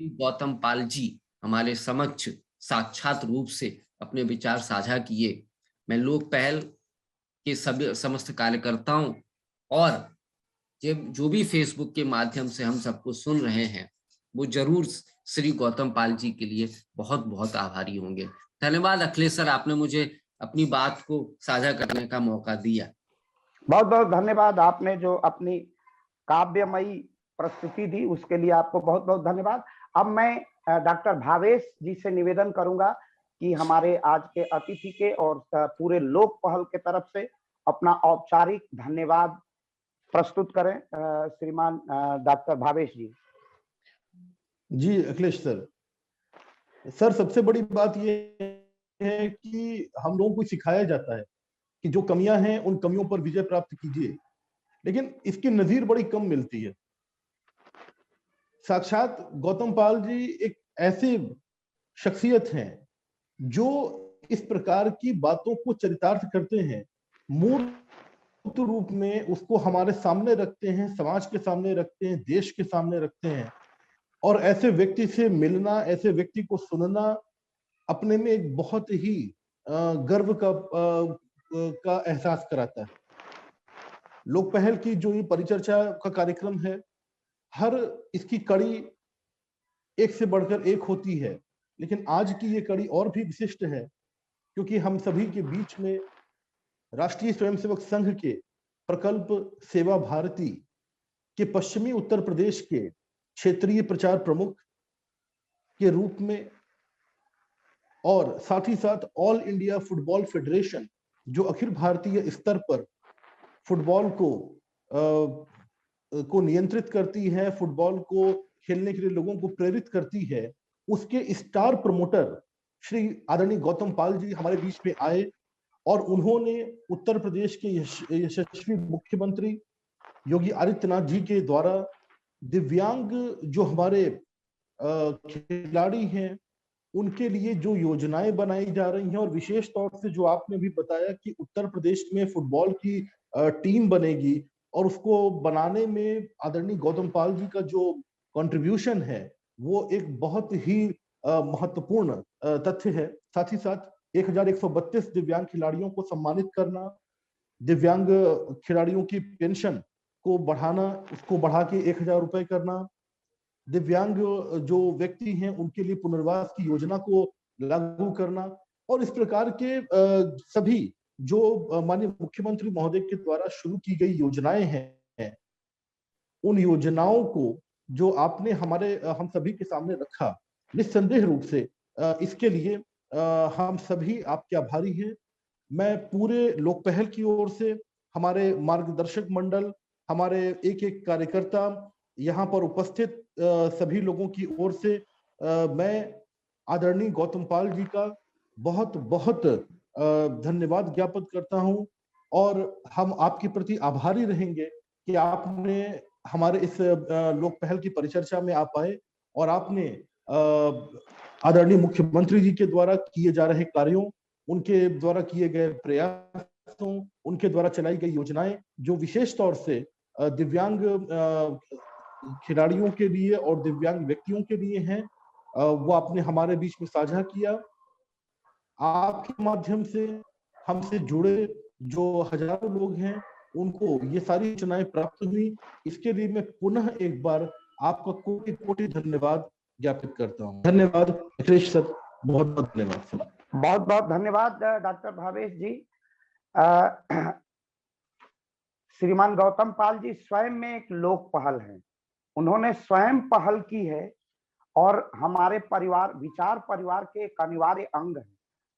गौतम पाल जी हमारे समक्ष साक्षात रूप से अपने विचार साझा किए। मैं लोक पहल के सभी समस्त कार्यकर्ताओं और जो भी फेसबुक के माध्यम से हम सबको सुन रहे हैं वो जरूर श्री गौतम पाल जी के लिए बहुत बहुत आभारी होंगे। धन्यवाद अखिलेश सर, आपने मुझे अपनी बात को साझा करने का मौका दिया। बहुत बहुत धन्यवाद। आपने जो अपनी काव्यमयी प्रस्तुति दी उसके लिए आपको बहुत बहुत धन्यवाद। अब मैं डॉक्टर भावेश जी से निवेदन करूंगा कि हमारे आज के अतिथि के और पूरे लोक पहल के तरफ से अपना औपचारिक धन्यवाद प्रस्तुत करें। श्रीमान डॉक्टर भावेश जी। जी अखिलेश सर, सबसे बड़ी बात ये है कि हम लोगों को सिखाया जाता है कि जो कमियां हैं उन कमियों पर विजय प्राप्त कीजिए, लेकिन इसकी नजीर बड़ी कम मिलती है। साक्षात गौतम पाल जी एक ऐसे शख्सियत हैं जो इस प्रकार की बातों को चरितार्थ करते हैं, मूर्त रूप में उसको हमारे सामने रखते हैं, समाज के सामने रखते हैं, देश के सामने रखते हैं और ऐसे व्यक्ति से मिलना, ऐसे व्यक्ति को सुनना अपने में एक बहुत ही गर्व का एहसास कराता है। लोक पहल की जो ये परिचर्चा का कार्यक्रम है, हर इसकी कड़ी एक से बढ़कर एक होती है, लेकिन आज की ये कड़ी और भी विशिष्ट है क्योंकि हम सभी के बीच में राष्ट्रीय स्वयंसेवक संघ के प्रकल्प सेवा भारती के पश्चिमी उत्तर प्रदेश के क्षेत्रीय प्रचार प्रमुख के रूप में और साथ ही साथ ऑल इंडिया फुटबॉल फेडरेशन जो अखिल भारतीय स्तर पर फुटबॉल को नियंत्रित करती है, फुटबॉल को खेलने के लिए लोगों को प्रेरित करती है, उसके स्टार प्रमोटर श्री आदरणीय गौतम पाल जी हमारे बीच में आए और उन्होंने उत्तर प्रदेश के यशस्वी मुख्यमंत्री योगी आदित्यनाथ जी के द्वारा दिव्यांग जो हमारे खिलाड़ी हैं उनके लिए जो योजनाएं बनाई जा रही हैं और विशेष तौर से जो आपने भी बताया कि उत्तर प्रदेश में फुटबॉल की टीम बनेगी और उसको बनाने में आदरणीय गौतम पाल जी का जो कंट्रीब्यूशन है वो एक बहुत ही महत्वपूर्ण तथ्य है। साथ ही साथ 1132 दिव्यांग खिलाड़ियों को सम्मानित करना, दिव्यांग खिलाड़ियों की पेंशन को बढ़ाना, उसको बढ़ा के 1000 रुपए करना, दिव्यांग जो व्यक्ति हैं उनके लिए पुनर्वास की योजना को लागू करना और इस प्रकार के सभी जो माननीय मुख्यमंत्री महोदय के द्वारा शुरू की गई योजनाएं हैं, उन योजनाओं को जो आपने हम सभी के सामने रखा, निस्संदेह रूप से इसके लिए हम सभी आपके आभारी हैं। मैं पूरे लोक पहल की ओर से, हमारे मार्गदर्शक मंडल, हमारे एक एक कार्यकर्ता, यहाँ पर उपस्थित सभी लोगों की ओर से मैं आदरणीय गौतम पाल जी का बहुत बहुत धन्यवाद ज्ञापित करता हूं और हम आपके प्रति आभारी रहेंगे कि आपने हमारे इस लोक पहल की परिचर्चा में आप आए और आपने आदरणीय मुख्यमंत्री जी के द्वारा किए जा रहे कार्यों, उनके द्वारा किए गए प्रयासों, उनके द्वारा चलाई गई योजनाएं जो विशेष तौर से दिव्यांग खिलाड़ियों के लिए और दिव्यांग व्यक्तियों के लिए हैं, वो आपने हमारे बीच में साझा किया। आपके माध्यम से हमसे जुड़े जो हजारों लोग हैं उनको ये सारी सूचनाएं प्राप्त हुई, इसके लिए मैं पुनः एक बार आपका कोटि कोटि धन्यवाद ज्ञापित करता हूं। धन्यवाद अखिलेश सर, बहुत बहुत धन्यवाद। बहुत बहुत धन्यवाद डॉक्टर भावेश जी। श्रीमान गौतम पाल जी स्वयं में एक लोक पहल है, उन्होंने स्वयं पहल की है और हमारे परिवार विचार परिवार के एक अनिवार्य अंग है,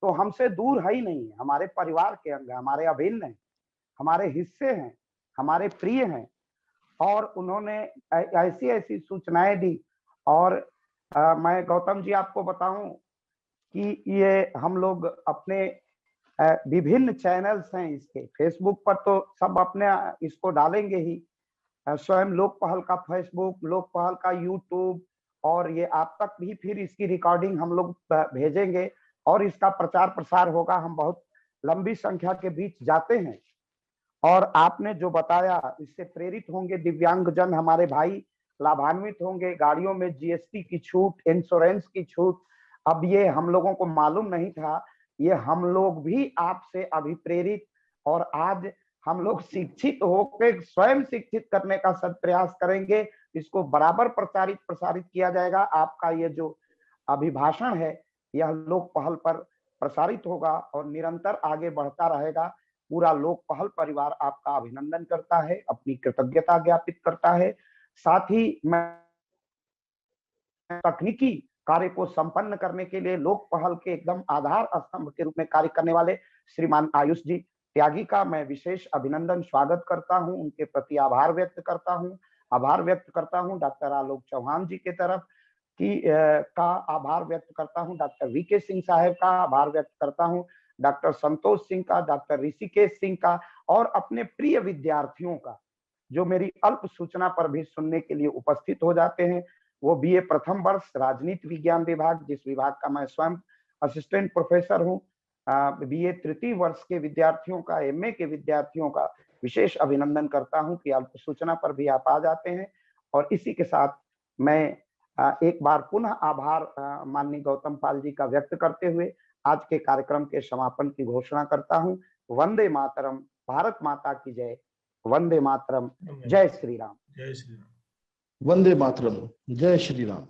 तो हमसे दूर है ही नहीं, हमारे परिवार के अंग है, हमारे अभिन्न है, हमारे हिस्से हैं, हमारे प्रिय हैं और उन्होंने ऐसी ऐसी सूचनाएं दी। और मैं गौतम जी आपको बताऊं कि ये हम लोग अपने विभिन्न चैनल्स हैं, इसके फेसबुक पर तो सब अपने इसको डालेंगे ही, स्वयं लोक पहल का फेसबुक, लोक पहल का यूट्यूब, और ये आप तक भी फिर इसकी रिकॉर्डिंग हम लोग भेजेंगे और इसका प्रचार प्रसार होगा। हम बहुत लंबी संख्या के बीच जाते हैं और आपने जो बताया इससे प्रेरित होंगे दिव्यांगजन, हमारे भाई लाभान्वित होंगे, गाड़ियों में जीएसटी की छूट, इंश्योरेंस की छूट। अब ये हम लोगों को मालूम नहीं था, ये हम लोग भी आपसे अभिप्रेरित और आज हम लोग शिक्षित होकर स्वयं शिक्षित करने का सद प्रयास करेंगे, इसको बराबर प्रचारित प्रसारित किया जाएगा। आपका ये जो अभिभाषण है यह लोक पहल पर प्रसारित होगा और निरंतर आगे बढ़ता रहेगा। पूरा लोक पहल परिवार आपका अभिनंदन करता है, अपनी कृतज्ञता ज्ञापित करता है। साथ ही मैं तकनीकी कार्य को संपन्न करने के लिए लोक पहल के एकदम आधार स्तंभ के रूप में कार्य करने वाले श्रीमान आयुष जी त्यागी का मैं विशेष अभिनंदन स्वागत करता हूं, उनके प्रति आभार व्यक्त करता हूं। डॉक्टर आलोक चौहान जी के तरफ की का आभार व्यक्त करता हूं, डॉक्टर वीके सिंह साहब का आभार व्यक्त करता हूं, डॉक्टर संतोष सिंह का, डॉक्टर ऋषिकेश सिंह का और अपने प्रिय विद्यार्थियों का जो मेरी अल्प सूचना पर भी सुनने के लिए उपस्थित हो जाते हैं। वो बीए प्रथम वर्ष राजनीति विज्ञान विभाग, जिस विभाग का मैं स्वयं असिस्टेंट प्रोफेसर हूँ, बीए तृतीय वर्ष के विद्यार्थियों का, एमए के विद्यार्थियों का विशेष अभिनंदन करता हूं कि अल्प सूचना पर भी आप आ जाते हैं। और इसी के साथ मैं एक बार पुनः आभार माननीय गौतम पाल जी का व्यक्त करते हुए आज के कार्यक्रम के समापन की घोषणा करता हूं। वंदे मातरम, भारत माता की जय, वंदे मातरम, जय श्री राम। जय श्री राम। वंदे मातरम, जय श्री राम।